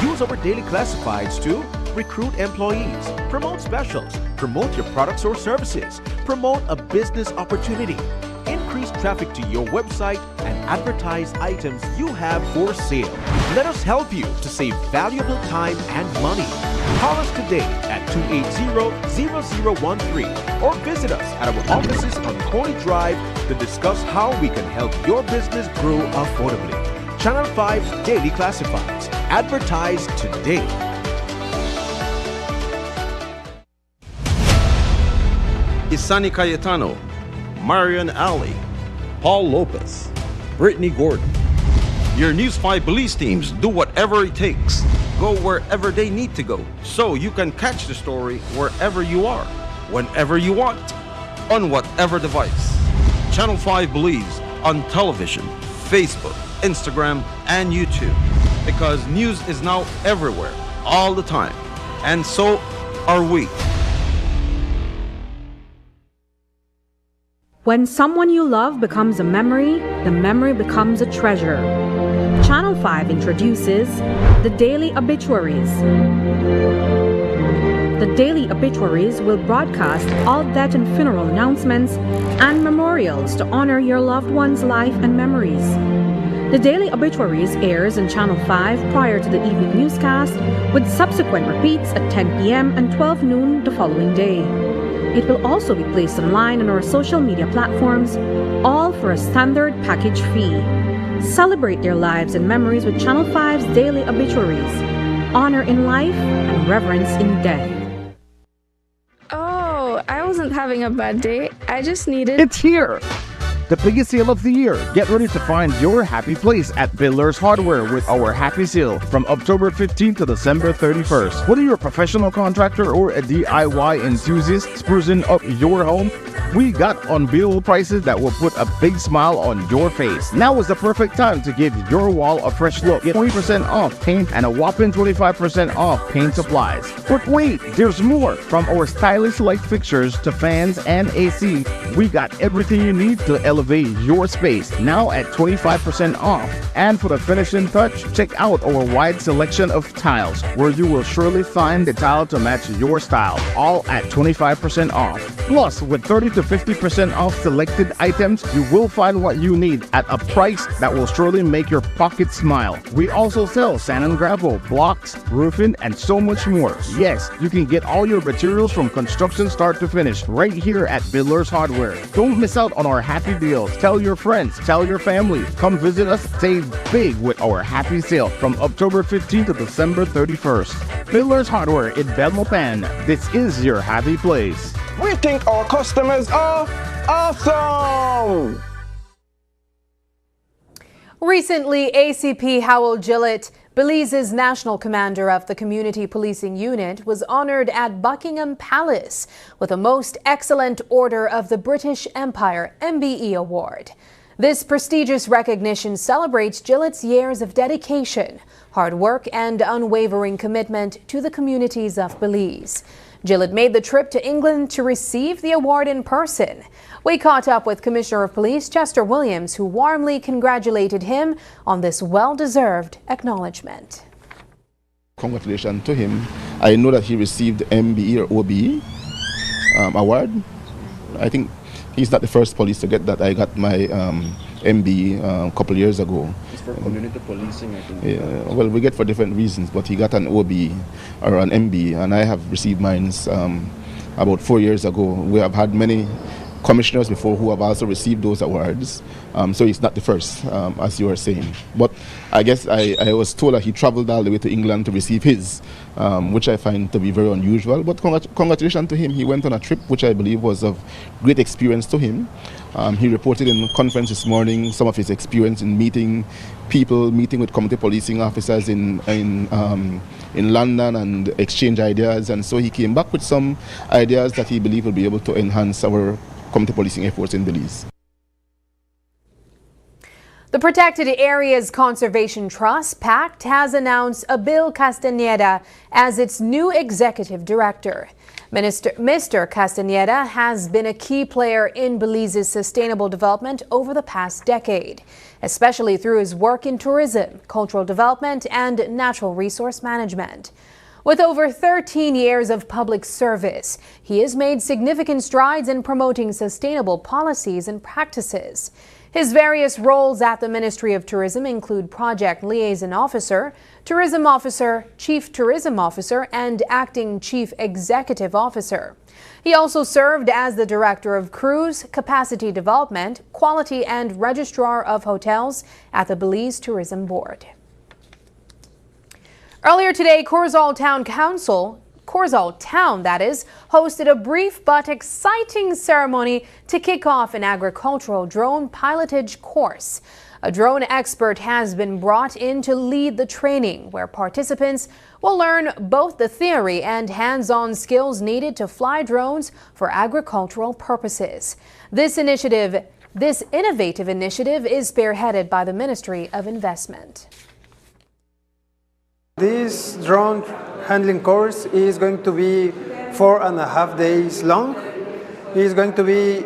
Use our Daily Classifieds to recruit employees, promote specials, promote your products or services, promote a business opportunity, increase traffic to your website, and advertise items you have for sale. Let us help you to save valuable time and money. Call us today at 280-0013 or visit us at our offices on Corey Drive to discuss how we can help your business grow affordably. Channel 5's Daily Classifieds. Advertise today. Isani Cayetano, Marian Ali, Paul Lopez, Brittany Gordon. Your News 5 Belize teams do whatever it takes. Go wherever they need to go, so you can catch the story wherever you are, whenever you want, on whatever device. Channel 5 Belize on television, Facebook, Instagram, and YouTube. Because news is now everywhere, all the time. And so are we. When someone you love becomes a memory, the memory becomes a treasure. Channel 5 introduces the Daily Obituaries. The Daily Obituaries will broadcast all death and funeral announcements and memorials to honor your loved one's life and memories. The Daily Obituaries airs on Channel 5 prior to the evening newscast, with subsequent repeats at 10 p.m. and 12 noon the following day. It will also be placed online on our social media platforms, all for a standard package fee. Celebrate their lives and memories with Channel 5's Daily Obituaries. Honor in life and reverence in death. Oh, I wasn't having a bad day. I just needed... It's here! The biggest sale of the year. Get ready to find your happy place at Builders Hardware with our happy sale from October 15th to December 31st. Whether you're a professional contractor or a DIY enthusiast sprucing up your home, we got unbeatable prices that will put a big smile on your face. Now is the perfect time to give your wall a fresh look. Get 20% off paint and a whopping 25% off paint supplies. But wait, there's more. From our stylish light fixtures to fans and AC, we got everything you need to elevate your space, now at 25% off. And for the finishing touch, check out our wide selection of tiles, where you will surely find the tile to match your style, all at 25% off. Plus, with 30 to 50% off selected items, you will find what you need at a price that will surely make your pocket smile. We also sell sand and gravel, blocks, roofing, and so much more. Yes, you can get all your materials from construction start to finish right here at Builders Hardware. Don't miss out on our happy deals. Tell your friends, tell your family. Come visit us, save big with our happy sale from October 15th to December 31st. Builders Hardware in Belmopan. This is your happy place. We think our customers are awesome! Recently, ACP Howell Gillett Belize's national commander of the Community Policing Unit was honored at Buckingham Palace with a Most Excellent Order of the British Empire (MBE) award. This prestigious recognition celebrates Gillet's years of dedication, hard work, and unwavering commitment to the communities of Belize. Gillet made the trip to England to receive the award in person. We caught up with Commissioner of Police Chester Williams, who warmly congratulated him on this well-deserved acknowledgement. Congratulations to him. I know that he received the MBE or OBE award. I think he's not the first police to get that. I got my MBE a couple of years ago. It's for community policing, I think. Yeah, well, we get for different reasons, but he got an OBE or an MBE, and I have received mine about 4 years ago. We have had many commissioners before who have also received those awards, so he's not the first, as you were saying. But I guess I was told that he traveled all the way to England to receive his, which I find to be very unusual. But congratulations to him. He went on a trip which I believe was of great experience to him. He reported in a conference this morning some of his experience in meeting people, meeting with community policing officers in London and exchange ideas. And so he came back with some ideas that he believed will be able to enhance our community policing efforts in Belize. The Protected Areas Conservation Trust, PACT, has announced Abil Castañeda as its new executive director. Mr. Castañeda has been a key player in Belize's sustainable development over the past decade, especially through his work in tourism, cultural development, and natural resource management. With over 13 years of public service, he has made significant strides in promoting sustainable policies and practices. His various roles at the Ministry of Tourism include Project Liaison Officer, Tourism Officer, Chief Tourism Officer, and Acting Chief Executive Officer. He also served as the Director of Cruise, Capacity Development, Quality, and Registrar of Hotels at the Belize Tourism Board. Earlier today, Corzal Town, that is, hosted a brief but exciting ceremony to kick off an agricultural drone pilotage course. A drone expert has been brought in to lead the training, where participants will learn both the theory and hands-on skills needed to fly drones for agricultural purposes. This innovative initiative is spearheaded by the Ministry of Investment. This drone handling course is going to be 4.5 days long. It is going to be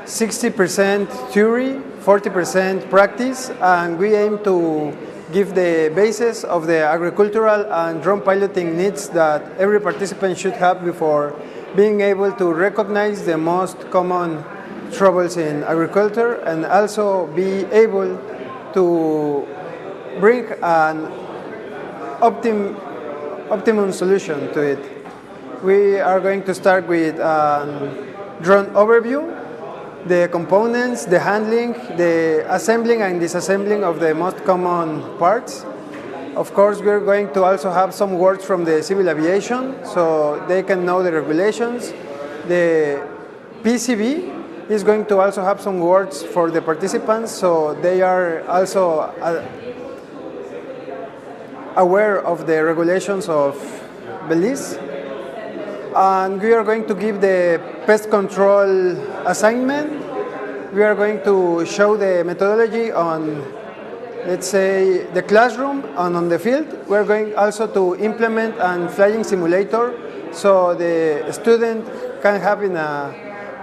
60% theory, 40% practice, and we aim to give the basis of the agricultural and drone piloting needs that every participant should have before being able to recognize the most common troubles in agriculture and also be able to bring an optimum solution to it. We are going to start with drone overview, the components, the handling, the assembling and disassembling of the most common parts. Of course, we're going to also have some words from the civil aviation so they can know the regulations. The PCB is going to also have some words for the participants so they are also aware of the regulations of Belize. And we are going to give the pest control assignment. We are going to show the methodology on, let's say, the classroom and on the field. We're going also to implement a flying simulator so the student can have in a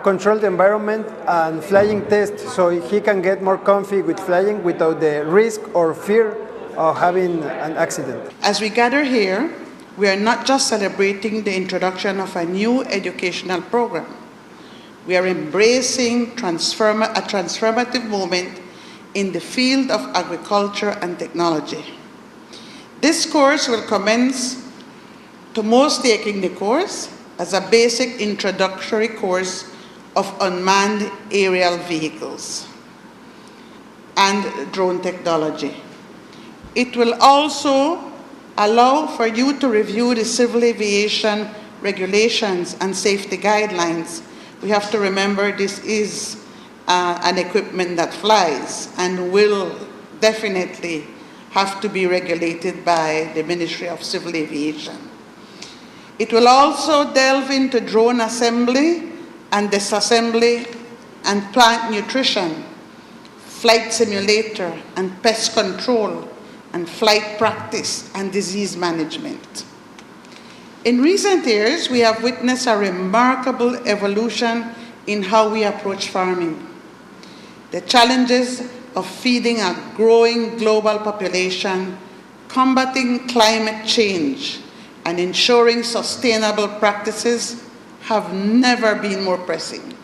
controlled environment and flying test so he can get more comfy with flying without the risk or fear of having an accident. As we gather here, we are not just celebrating the introduction of a new educational program. We are embracing a transformative moment in the field of agriculture and technology. This course will commence to most taking the course as a basic introductory course of unmanned aerial vehicles and drone technology. It will also allow for you to review the civil aviation regulations and safety guidelines. We have to remember this is an equipment that flies and will definitely have to be regulated by the Ministry of Civil Aviation. It will also delve into drone assembly and disassembly and plant nutrition, flight simulator and pest control, and flight practice and disease management. In recent years, we have witnessed a remarkable evolution in how we approach farming. The challenges of feeding a growing global population, combating climate change, and ensuring sustainable practices have never been more pressing.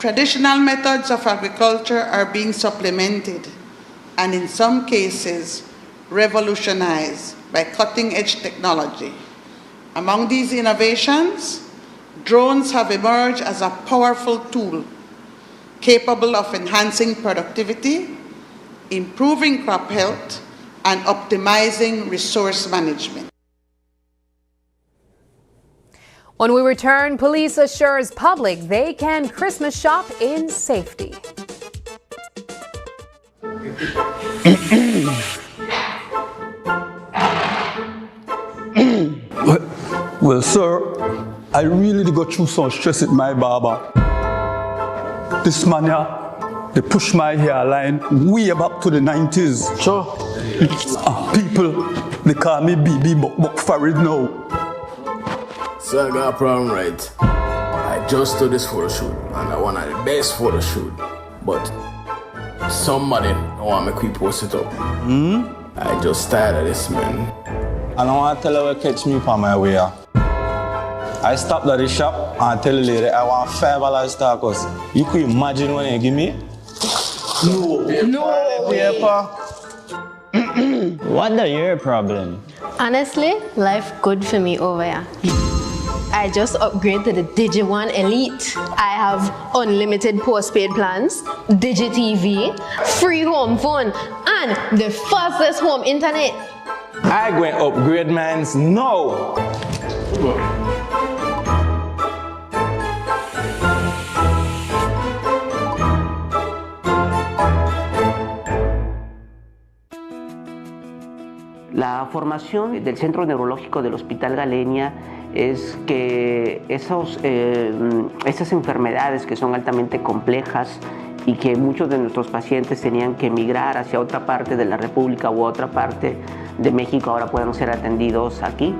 Traditional methods of agriculture are being supplemented and in some cases revolutionized by cutting-edge technology. Among these innovations, drones have emerged as a powerful tool capable of enhancing productivity, improving crop health, and optimizing resource management. When we return, police assures public they can Christmas shop in safety. Well, sir, I really did go through some stress with my barber. This man here, they push my hairline way back to the 90s. Sure. People, they call me BB Buck Farid now. So I got a problem, right? I just do this photo shoot, and I want the best photo shoot, but somebody don't want me to post it up. I just tired of this, man. I don't want to tell her to catch me on my way. I stopped at the shop and tell the lady I want $5 tacos. You could imagine when you give me? No. What the your problem? Honestly, life good for me over here. I just upgraded to the Digi1 Elite. I have unlimited postpaid plans, Digi TV, free home phone, and the fastest home internet. I going to upgrade mine now. La formación del Centro Neurológico del Hospital Galenia es que esas enfermedades que son altamente complejas y que muchos de nuestros pacientes tenían que emigrar hacia otra parte de la República u otra parte de México ahora puedan ser atendidos aquí.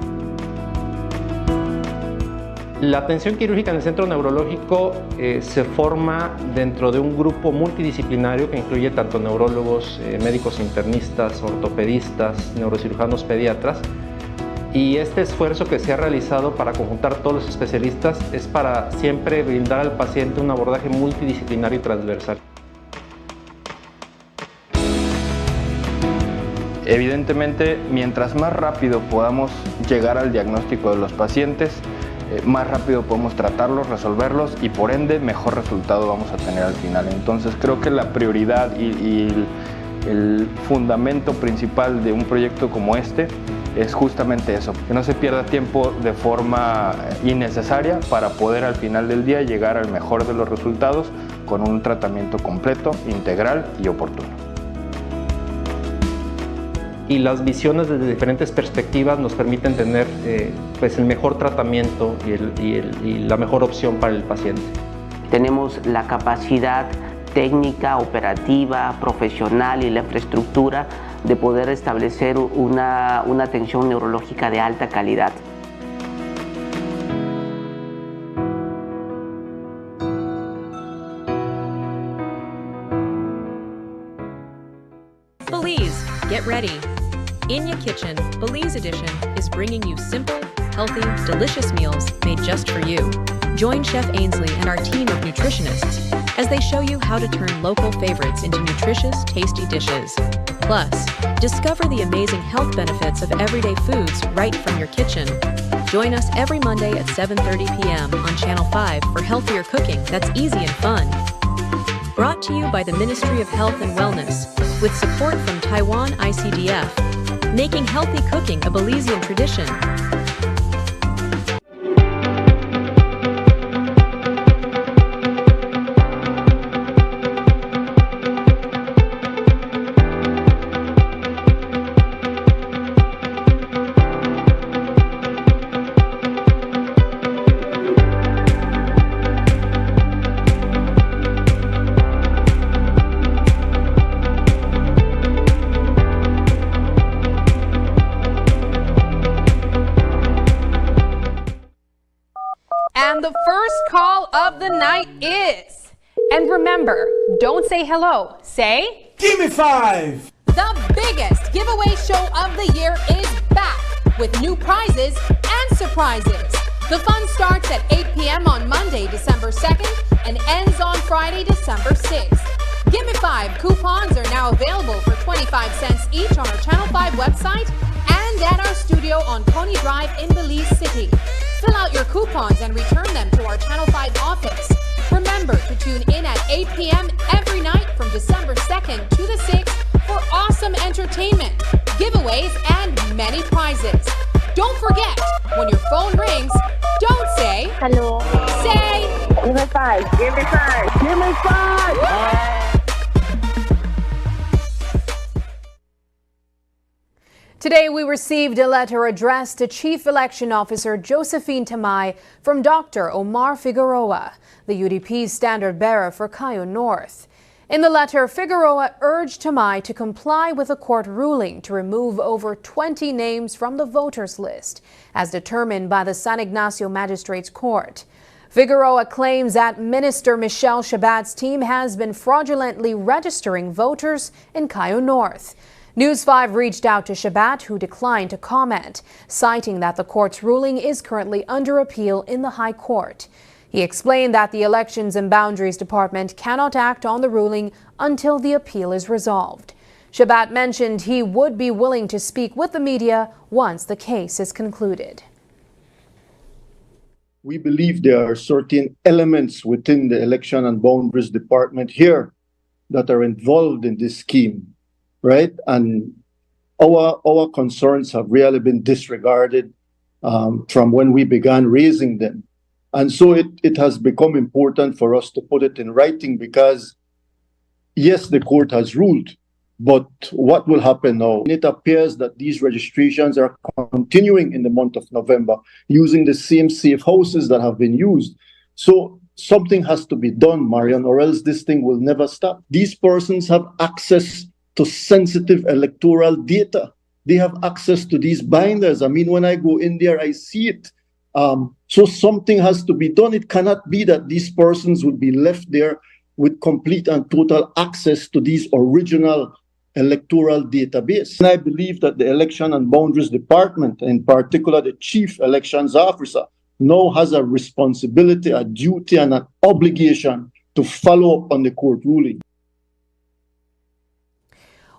La atención quirúrgica en el centro neurológico se forma dentro de un grupo multidisciplinario que incluye tanto neurólogos, médicos internistas, ortopedistas, neurocirujanos pediatras. Y este esfuerzo que se ha realizado para conjuntar todos los especialistas es para siempre brindar al paciente un abordaje multidisciplinario y transversal. Evidentemente, mientras más rápido podamos llegar al diagnóstico de los pacientes, más rápido podemos tratarlos, resolverlos y por ende mejor resultado vamos a tener al final. Entonces creo que la prioridad y el fundamento principal de un proyecto como este es justamente eso, que no se pierda tiempo de forma innecesaria para poder al final del día llegar al mejor de los resultados con un tratamiento completo, integral y oportuno. Y las visiones desde diferentes perspectivas nos permiten tener pues el mejor tratamiento y la mejor opción para el paciente. Tenemos la capacidad técnica, operativa, profesional y la infraestructura de poder establecer una atención neurológica de alta calidad. Belize, get ready. In your kitchen, Belize Edition is bringing you simple, healthy, delicious meals made just for you. Join Chef Ainsley and our team of nutritionists as they show you how to turn local favorites into nutritious, tasty dishes. Plus, discover the amazing health benefits of everyday foods right from your kitchen. Join us every Monday at 7:30 p.m. on Channel 5 for healthier cooking that's easy and fun. Brought to you by the Ministry of Health and Wellness, with support from Taiwan ICDF, making healthy cooking a Belizean tradition. of the night is. And remember, don't say hello, say, "Give me 5." The biggest giveaway show of the year is back with new prizes and surprises. The fun starts at 8 p.m. on Monday, December 2nd and ends on Friday, December 6th. Give Me 5 coupons are now available for 25 cents each on our Channel 5 website and at our studio on Coney Drive in Belize City. Fill out your coupons and return them to our Channel 5 office. Remember to tune in at 8 p.m. every night from December 2nd to the 6th for awesome entertainment, giveaways, and many prizes. Don't forget, when your phone rings, don't say hello. Say, "Give me 5, give me 5, give me 5." Today, we received a letter addressed to Chief Election Officer Josephine Tamay from Dr. Omar Figueroa, the UDP's standard bearer for Cayo North. In the letter, Figueroa urged Tamay to comply with a court ruling to remove over 20 names from the voters list, as determined by the San Ignacio Magistrates Court. Figueroa claims that Minister Michelle Shabat's team has been fraudulently registering voters in Cayo North. News 5 reached out to Shabat, who declined to comment, citing that the court's ruling is currently under appeal in the High Court. He explained that the Elections and Boundaries Department cannot act on the ruling until the appeal is resolved. Shabat mentioned he would be willing to speak with the media once the case is concluded. We believe there are certain elements within the Election and Boundaries Department here that are involved in this scheme. Right, and our concerns have really been disregarded from when we began raising them, and so it has become important for us to put it in writing because, yes, the court has ruled, but what will happen now? It appears that these registrations are continuing in the month of November using the same safe houses that have been used. So something has to be done, Marion, or else this thing will never stop. These persons have access to sensitive electoral data. They have access to these binders. I mean, when I go in there, I see it. So something has to be done. It cannot be that these persons would be left there with complete and total access to these original electoral database. And I believe that the Election and Boundaries Department, in particular the Chief Elections Officer, now has a responsibility, a duty, and an obligation to follow up on the court ruling.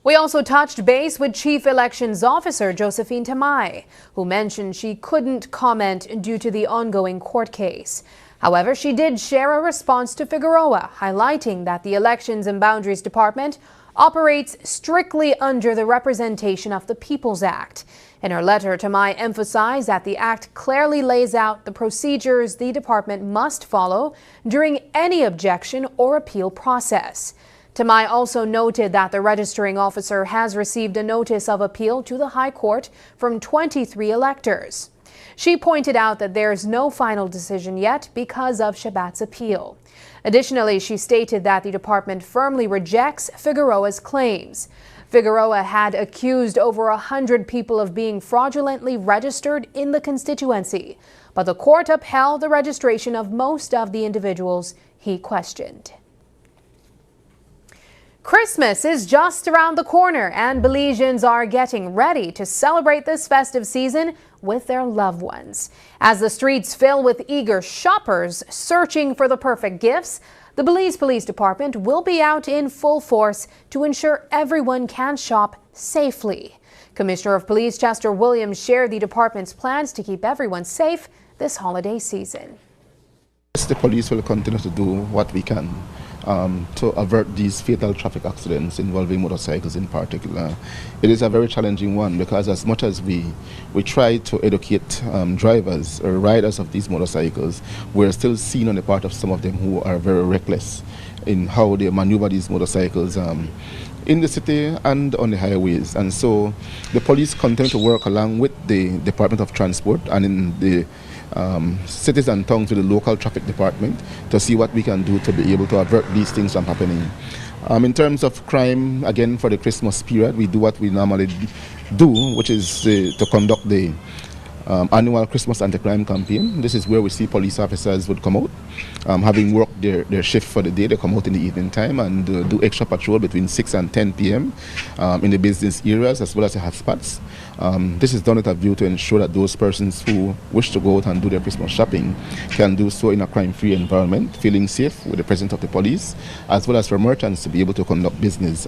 We also touched base with Chief Elections Officer Josephine Tamay, who mentioned she couldn't comment due to the ongoing court case. However, she did share a response to Figueroa, highlighting that the Elections and Boundaries Department operates strictly under the Representation of the People's Act. In her letter, Tamay emphasized that the Act clearly lays out the procedures the department must follow during any objection or appeal process. Tamay also noted that the registering officer has received a notice of appeal to the High Court from 23 electors. She pointed out that there is no final decision yet because of Shabat's appeal. Additionally, she stated that the department firmly rejects Figueroa's claims. Figueroa had accused over 100 people of being fraudulently registered in the constituency, but the court upheld the registration of most of the individuals he questioned. Christmas is just around the corner, and Belizeans are getting ready to celebrate this festive season with their loved ones. As the streets fill with eager shoppers searching for the perfect gifts, the Belize Police Department will be out in full force to ensure everyone can shop safely. Commissioner of Police Chester Williams shared the department's plans to keep everyone safe this holiday season. The police will continue to do what we can to avert these fatal traffic accidents involving motorcycles in particular. It is a very challenging one because as much as we try to educate drivers or riders of these motorcycles, we're still seeing on the part of some of them who are very reckless in how they maneuver these motorcycles in the city and on the highways. And so the police continue to work along with the Department of Transport and in the cities and towns with the local traffic department to see what we can do to be able to avert these things from happening. In terms of crime, again, for the Christmas period, we do what we normally do, which is to conduct the annual Christmas anti-crime campaign. This is where we see police officers would come out, having worked their shift for the day. They come out in the evening time and do extra patrol between 6 and 10 p.m. In the business areas as well as the hotspots. This is done with a view to ensure that those persons who wish to go out and do their Christmas shopping can do so in a crime-free environment, feeling safe with the presence of the police, as well as for merchants to be able to conduct business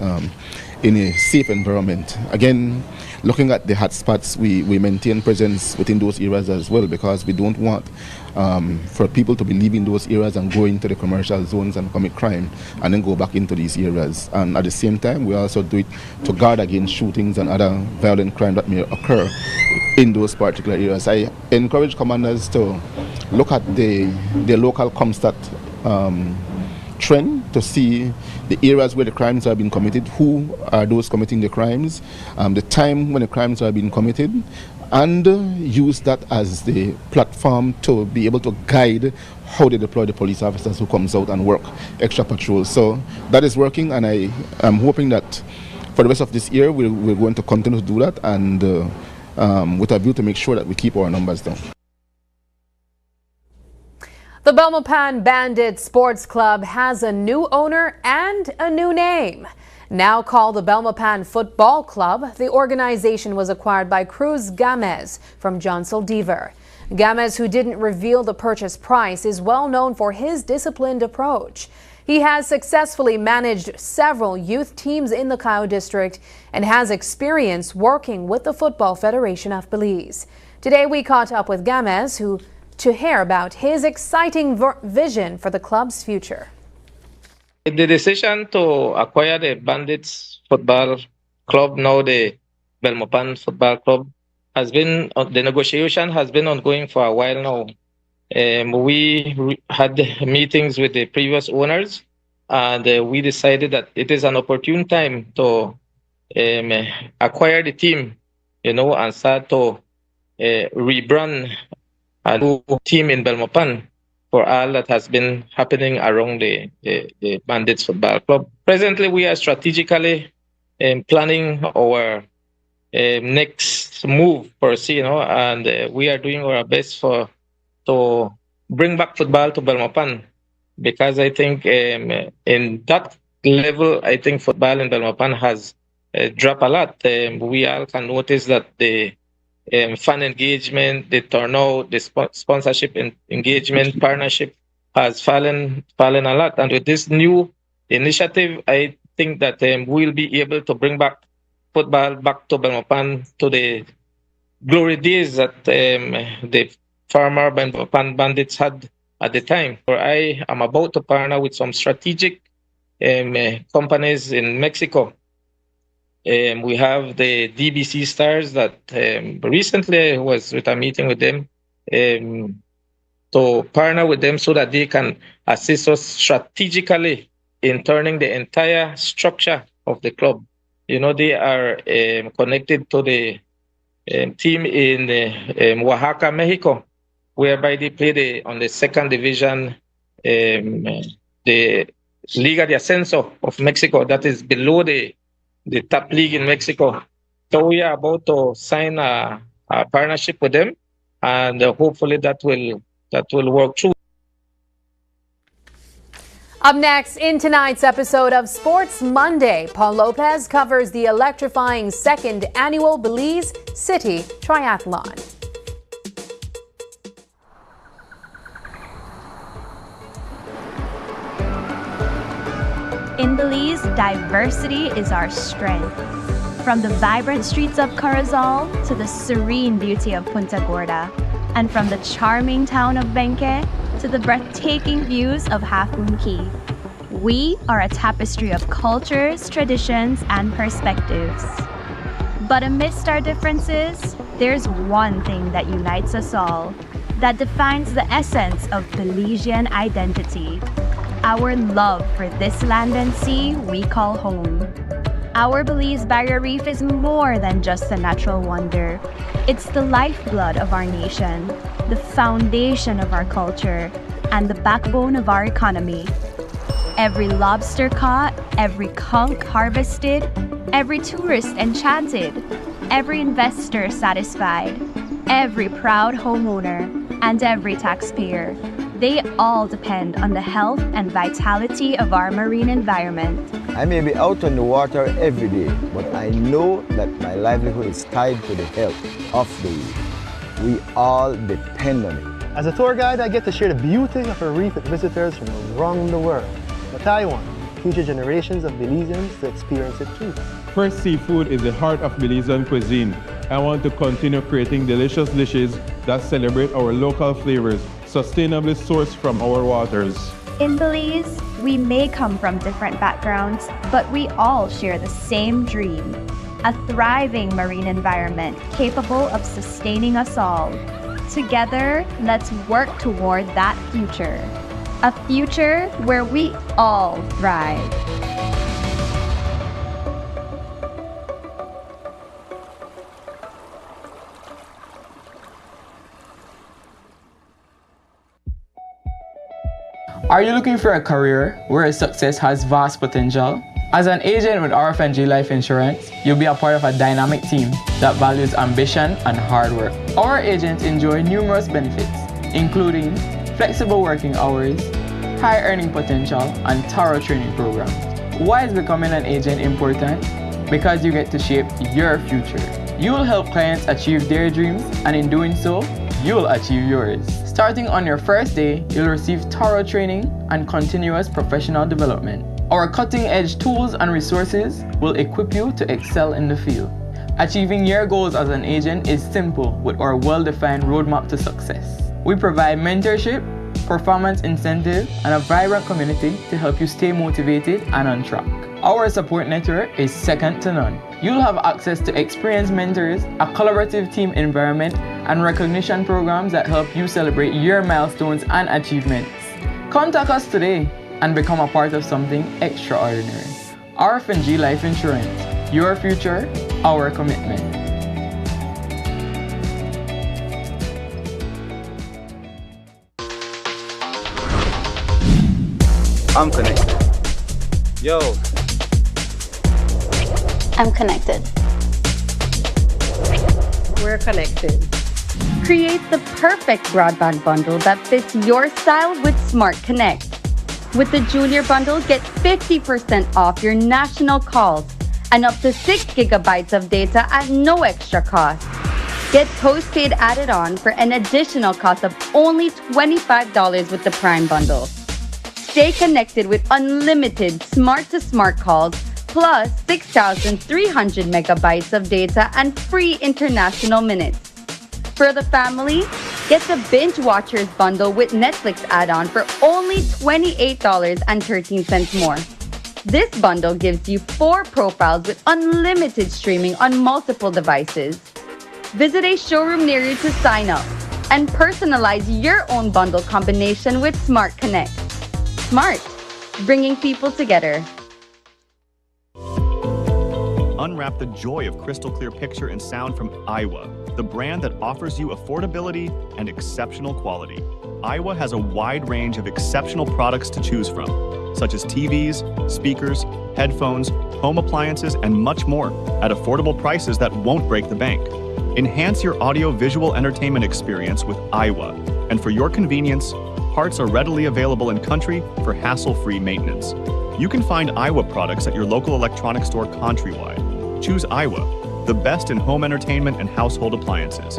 in a safe environment. Again, looking at the hotspots, we maintain presence within those areas as well, because we don't want for people to be leaving those areas and go into the commercial zones and commit crime and then go back into these areas. And at the same time, we also do it to guard against shootings and other violent crime that may occur in those particular areas. I encourage commanders to look at the local Comstat trend to see the areas where the crimes are being committed, who are those committing the crimes, the time when the crimes are being committed, and use that as the platform to be able to guide how they deploy the police officers who comes out and work extra patrols. So that is working, and I am hoping that for the rest of this year we're going to continue to do that, and with a view to make sure that we keep our numbers down. The Belmopan Bandit Sports Club has a new owner and a new name. Now called the Belmopan Football Club, the organization was acquired by Cruz Gamez from John Soldiver. Gamez, who didn't reveal the purchase price, is well known for his disciplined approach. He has successfully managed several youth teams in the Cayo district and has experience working with the Football Federation of Belize. Today we caught up with Gamez, to hear about his exciting vision for the club's future. The decision to acquire the Bandits Football Club, now the Belmopan Football Club, has been, the negotiation has been ongoing for a while now. We had meetings with the previous owners, and we decided that it is an opportune time to acquire the team, and start to rebrand a new team in Belmopan for all that has been happening around the Bandits Football Club. Presently, we are strategically planning our next move per se, and we are doing our best to bring back football to Belmopan, because I think in that level, I think football in Belmopan has dropped a lot. We all can notice that the fan engagement, the turnout, the sponsorship engagement, partnership has fallen a lot. And with this new initiative, I think that we'll be able to bring back football back to Belmopan, to the glory days that the former Belmopan Bandits had at the time. I am about to partner with some strategic companies in Mexico. We have the DBC Stars that recently I was with a meeting with them to partner with them so that they can assist us strategically in turning the entire structure of the club. They are connected to the team in Oaxaca, Mexico, whereby they play on the second division, the Liga de Ascenso of Mexico, that is below the top league in Mexico. So we are about to sign a partnership with them, and hopefully that will work through. Up next, in tonight's episode of Sports Monday, Paul Lopez covers the electrifying second annual Belize City Triathlon. In Belize, diversity is our strength. From the vibrant streets of Corozal to the serene beauty of Punta Gorda, and from the charming town of Benque to the breathtaking views of Half Moon Cay. We are a tapestry of cultures, traditions, and perspectives. But amidst our differences, there's one thing that unites us all, that defines the essence of Belizean identity. Our love for this land and sea we call home. Our Belize Barrier Reef is more than just a natural wonder. It's the lifeblood of our nation, the foundation of our culture, and the backbone of our economy. Every lobster caught, every conch harvested, every tourist enchanted, every investor satisfied, every proud homeowner, and every taxpayer. They all depend on the health and vitality of our marine environment. I may be out on the water every day, but I know that my livelihood is tied to the health of the reef. We all depend on it. As a tour guide, I get to share the beauty of a reef with visitors from around the world. What I want, future generations of Belizeans to experience it too. Fresh seafood is the heart of Belizean cuisine. I want to continue creating delicious dishes that celebrate our local flavors, sustainably sourced from our waters. In Belize, we may come from different backgrounds, but we all share the same dream. A thriving marine environment capable of sustaining us all. Together, let's work toward that future. A future where we all thrive. Are you looking for a career where success has vast potential? As an agent with RFNG Life Insurance, you'll be a part of a dynamic team that values ambition and hard work. Our agents enjoy numerous benefits, including flexible working hours, high earning potential, and thorough training programs. Why is becoming an agent important? Because you get to shape your future. You will help clients achieve their dreams, and in doing so, you'll achieve yours. Starting on your first day, you'll receive thorough training and continuous professional development. Our cutting-edge tools and resources will equip you to excel in the field. Achieving your goals as an agent is simple with our well-defined roadmap to success. We provide mentorship, performance incentives, and a vibrant community to help you stay motivated and on track. Our support network is second to none. You'll have access to experienced mentors, a collaborative team environment, and recognition programs that help you celebrate your milestones and achievements. Contact us today and become a part of something extraordinary. RFNG Life Insurance, your future, our commitment. I'm connected. Yo. I'm connected. We're connected. Create the perfect broadband bundle that fits your style with Smart Connect. With the Junior Bundle, get 50% off your national calls and up to 6 gigabytes of data at no extra cost. Get postpaid added on for an additional cost of only $25 with the Prime Bundle. Stay connected with unlimited smart-to-smart calls plus 6,300 megabytes of data and free international minutes. For the family, get the Binge Watchers bundle with Netflix add-on for only $28.13 more. This bundle gives you 4 profiles with unlimited streaming on multiple devices. Visit a showroom near you to sign up and personalize your own bundle combination with Smart Connect. Smart, bringing people together. Unwrap the joy of crystal clear picture and sound from Iowa, the brand that offers you affordability and exceptional quality. Iowa has a wide range of exceptional products to choose from, such as TVs, speakers, headphones, home appliances, and much more at affordable prices that won't break the bank. Enhance your audio-visual entertainment experience with Iowa, and for your convenience, parts are readily available in country for hassle-free maintenance. You can find Iowa products at your local electronics store countrywide. Choose Iowa, the best in home entertainment and household appliances.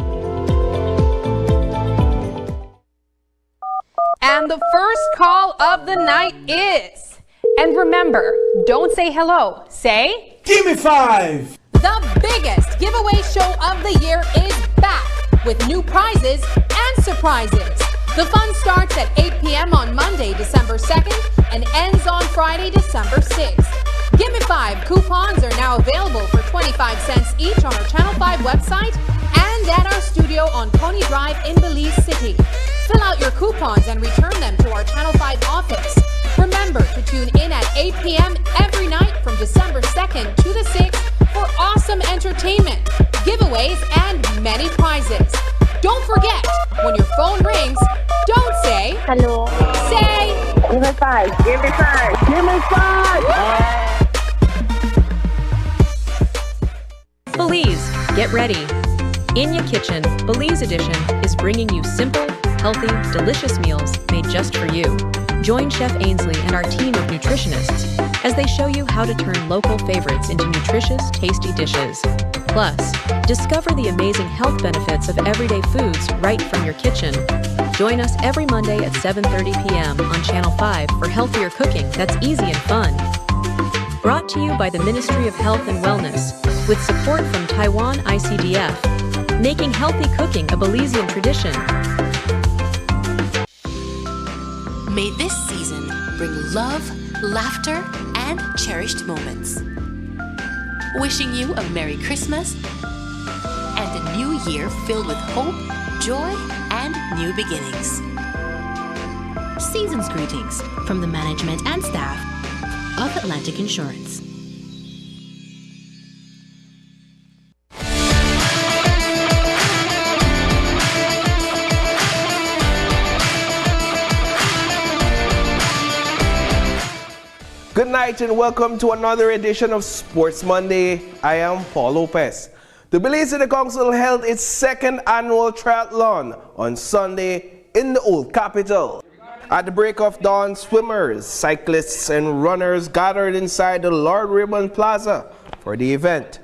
And the first call of the night is... And remember, don't say hello, say... Give me 5! The biggest giveaway show of the year is back with new prizes and surprises. The fun starts at 8 p.m. on Monday, December 2nd and ends on Friday, December 6th. Give Me 5 coupons are now available for 25 cents each on our Channel 5 website and at our studio on Coney Drive in Belize City. Fill out your coupons and return them to our Channel 5 office. Remember to tune in at 8 p.m. every night from December 2nd to the 6th for awesome entertainment, giveaways, and many prizes. Don't forget, when your phone rings, don't say hello. Say Give me 5. Give me 5. Give me 5. Belize, get ready. In Your Kitchen, Belize Edition is bringing you simple, healthy, delicious meals made just for you. Join Chef Ainsley and our team of nutritionists as they show you how to turn local favorites into nutritious, tasty dishes. Plus, discover the amazing health benefits of everyday foods right from your kitchen. Join us every Monday at 7:30 p.m. on Channel 5 for healthier cooking that's easy and fun. Brought to you by the Ministry of Health and Wellness, with support from Taiwan ICDF, making healthy cooking a Belizean tradition. May this season bring love, laughter, and cherished moments. Wishing you a Merry Christmas and a new year filled with hope, joy, and new beginnings. Season's greetings from the management and staff of Atlantic Insurance. Good night and welcome to another edition of Sports Monday. I am Paul Lopez. The Belize City Council held its second annual triathlon on Sunday in the Old Capital. At the break of dawn, swimmers, cyclists, and runners gathered inside the Lord Raymond Plaza for the event.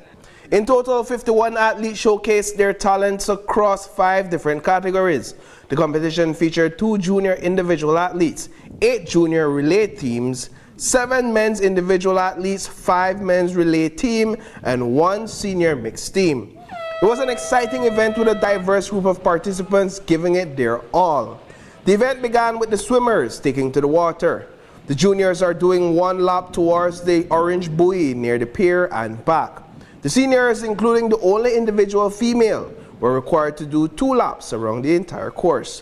In total, 51 athletes showcased their talents across 5 different categories. The competition featured 2 junior individual athletes, 8 junior relay teams, 7 men's individual athletes, 5 men's relay team, and 1 senior mixed team. It was an exciting event with a diverse group of participants giving it their all. The event began with the swimmers taking to the water. The juniors are doing 1 lap towards the orange buoy near the pier and back. The seniors, including the only individual female, were required to do 2 laps around the entire course.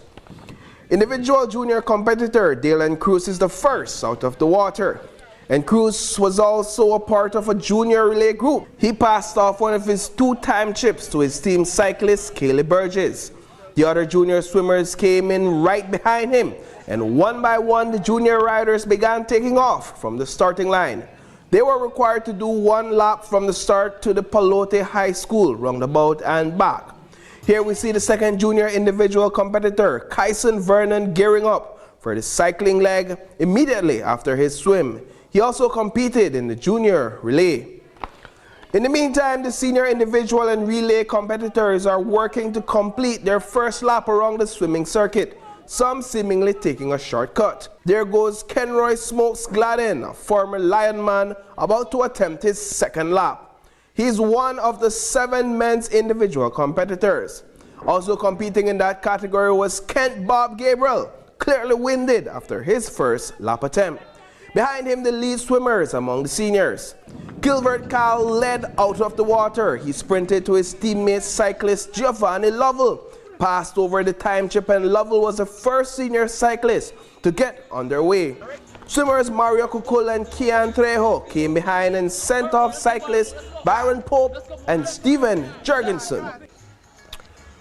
Individual junior competitor Dalen Cruz is the first out of the water, and Cruz was also a part of a junior relay group. He passed off one of his 2 time chips to his team cyclist Kaylee Burgess. The other junior swimmers came in right behind him, and one by one the junior riders began taking off from the starting line. They were required to do 1 lap from the start to the Palote High School roundabout and back. Here we see the second junior individual competitor, Kyson Vernon, gearing up for the cycling leg immediately after his swim. He also competed in the junior relay. In the meantime, the senior individual and relay competitors are working to complete their first lap around the swimming circuit, some seemingly taking a shortcut. There goes Kenroy Smokes Gladden, a former Lionman, about to attempt his second lap. He's one of the 7 men's individual competitors. Also competing in that category was Kent Bob Gabriel, clearly winded after his first lap attempt. Behind him, the lead swimmers among the seniors. Gilbert Cal led out of the water. He sprinted to his teammate cyclist Giovanni Lovell, passed over the time chip, and Lovell was the first senior cyclist to get underway. Swimmers Mario Kukul and Kian Trejo came behind and sent off cyclists Byron Pope and Steven Jurgensen.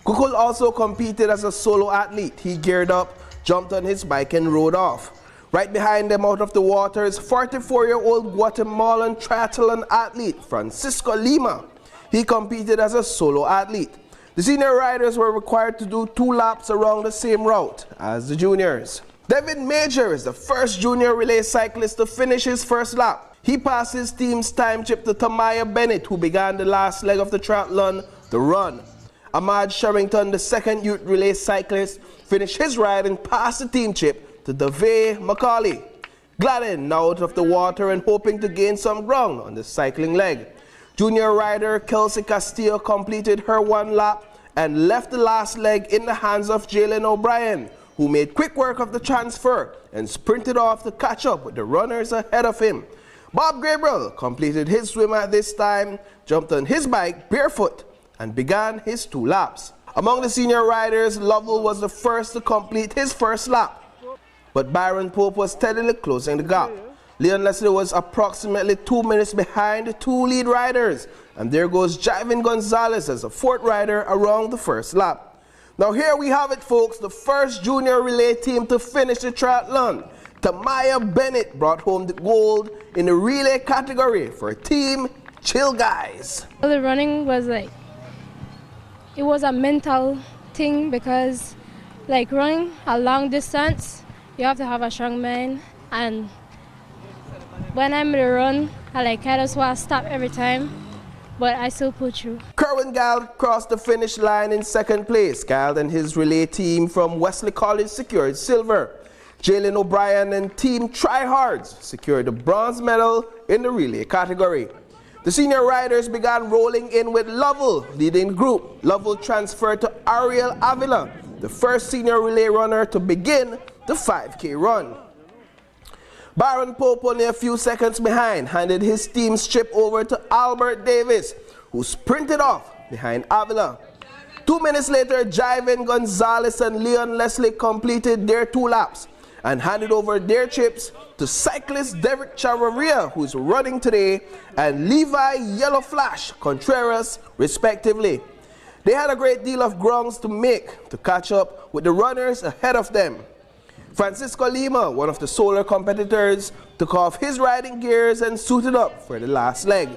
Kukul also competed as a solo athlete. He geared up, jumped on his bike, and rode off. Right behind them out of the water is 44-year-old Guatemalan triathlon athlete Francisco Lima. He competed as a solo athlete. The senior riders were required to do 2 laps around the same route as the juniors. David Major is the first junior relay cyclist to finish his first lap. He passed his team's time chip to Tamaya Bennett, who began the last leg of the triathlon, the run. Ahmad Sherrington, the second youth relay cyclist, finished his ride and passed the team chip to Davey Macaulay. Gladden now out of the water and hoping to gain some ground on the cycling leg. Junior rider Kelsey Castillo completed her 1 lap and left the last leg in the hands of Jalen O'Brien, who made quick work of the transfer and sprinted off to catch up with the runners ahead of him. Bob Gabriel completed his swim at this time, jumped on his bike barefoot, and began his 2 laps. Among the senior riders, Lovell was the first to complete his first lap, but Byron Pope was steadily closing the gap. Leon Leslie was approximately 2 minutes behind the 2 lead riders, and there goes Jivin Gonzalez as a 4th rider around the first lap. Now here we have it, folks, the first junior relay team to finish the triathlon. Tamaya Bennett brought home the gold in the relay category for Team Chill Guys. The running was like it was a mental thing because like running a long distance, you have to have a strong mind, and when I'm in the run, I just want to stop every time, but I still pull through. Kerwin Gall crossed the finish line in second place. Gall and his relay team from Wesley College secured silver. Jalen O'Brien and Team Tryhards secured the bronze medal in the relay category. The senior riders began rolling in with Lovell leading the group. Lovell transferred to Ariel Avila, the first senior relay runner to begin the 5K run. Baron Pope, only a few seconds behind, handed his team strip over to Albert Davis, who sprinted off behind Avila. 2 minutes later, Jiven Gonzalez and Leon Leslie completed their 2 laps and handed over their chips to cyclist Derek Chavarria, who's running today, and Levi Yellow Flash Contreras, respectively. They had a great deal of grounds to make to catch up with the runners ahead of them. Francisco Lima, one of the solar competitors, took off his riding gears and suited up for the last leg.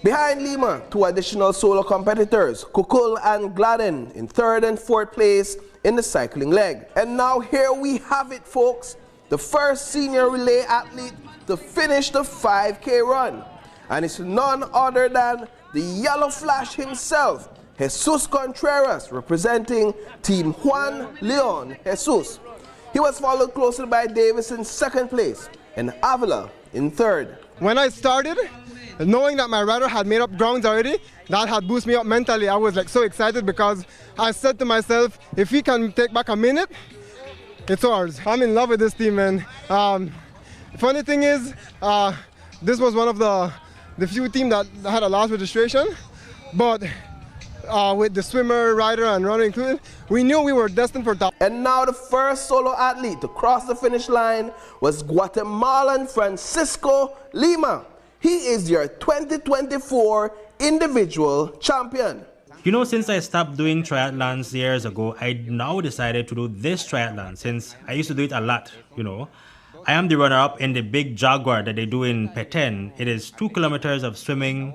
Behind Lima, 2 additional solo competitors, Kukul and Gladden, in 3rd and 4th place in the cycling leg. And now here we have it, folks, the first senior relay athlete to finish the 5K run. And it's none other than the Yellow Flash himself, Jesus Contreras, representing Team Juan Leon Jesus. He was followed closely by Davis in 2nd place and Avila in 3rd. When I started, knowing that my rider had made up grounds already, that had boosted me up mentally. I was so excited because I said to myself, if we can take back a minute, it's ours. I'm in love with this team, man. Funny thing is, this was one of the few teams that had a last registration, but with the swimmer, rider, and runner included, we knew we were destined for top. And now the first solo athlete to cross the finish line was Guatemalan Francisco Lima. He is your 2024 individual champion. You know, since I stopped doing triathlons years ago, I now decided to do this triathlon since I used to do it a lot, you know. I am the runner-up in the big Jaguar that they do in Peten. It is 2 kilometers of swimming,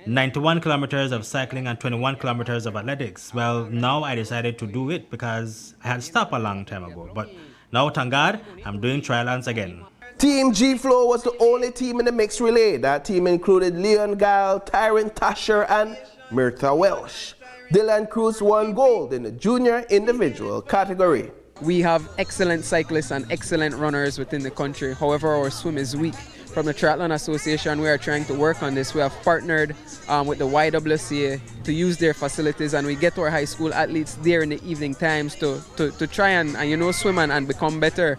91 kilometers of cycling, and 21 kilometers of athletics. Well, now I decided to do it because I had stopped a long time ago. But now, thank God, I'm doing triathlons again. Team G-Flow was the only team in the mixed relay. That team included Leon Gall, Tyron Tasher, and Myrtha Welsh. Dylan Cruz won gold in the junior individual category. We have excellent cyclists and excellent runners within the country. However, our swim is weak. From the Triathlon Association, we are trying to work on this. We have partnered with the YWCA to use their facilities, and we get our high school athletes there in the evening times to try and swim and become better.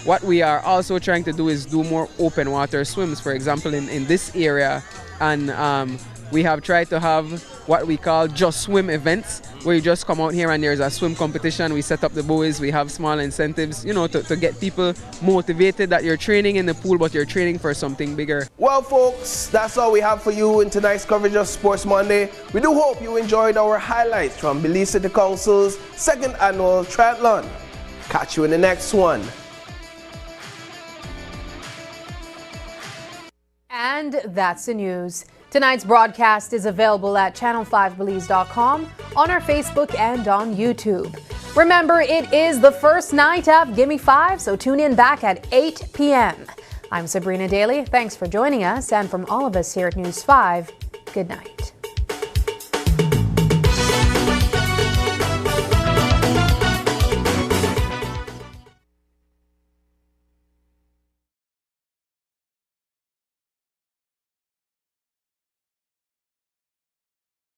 What we are also trying to do is do more open water swims, for example, in this area. And we have tried to have what we call just swim events, where you just come out here and there's a swim competition. We set up the buoys, we have small incentives, to get people motivated that you're training in the pool, but you're training for something bigger. Well, folks, that's all we have for you in tonight's coverage of Sports Monday. We do hope you enjoyed our highlights from Belize City Council's 2nd annual triathlon. Catch you in the next one. And that's the news. Tonight's broadcast is available at channel5belize.com, on our Facebook, and on YouTube. Remember, it is the first night of Gimme 5, so tune in back at 8 p.m. I'm Sabrina Daly. Thanks for joining us, and from all of us here at News 5, good night.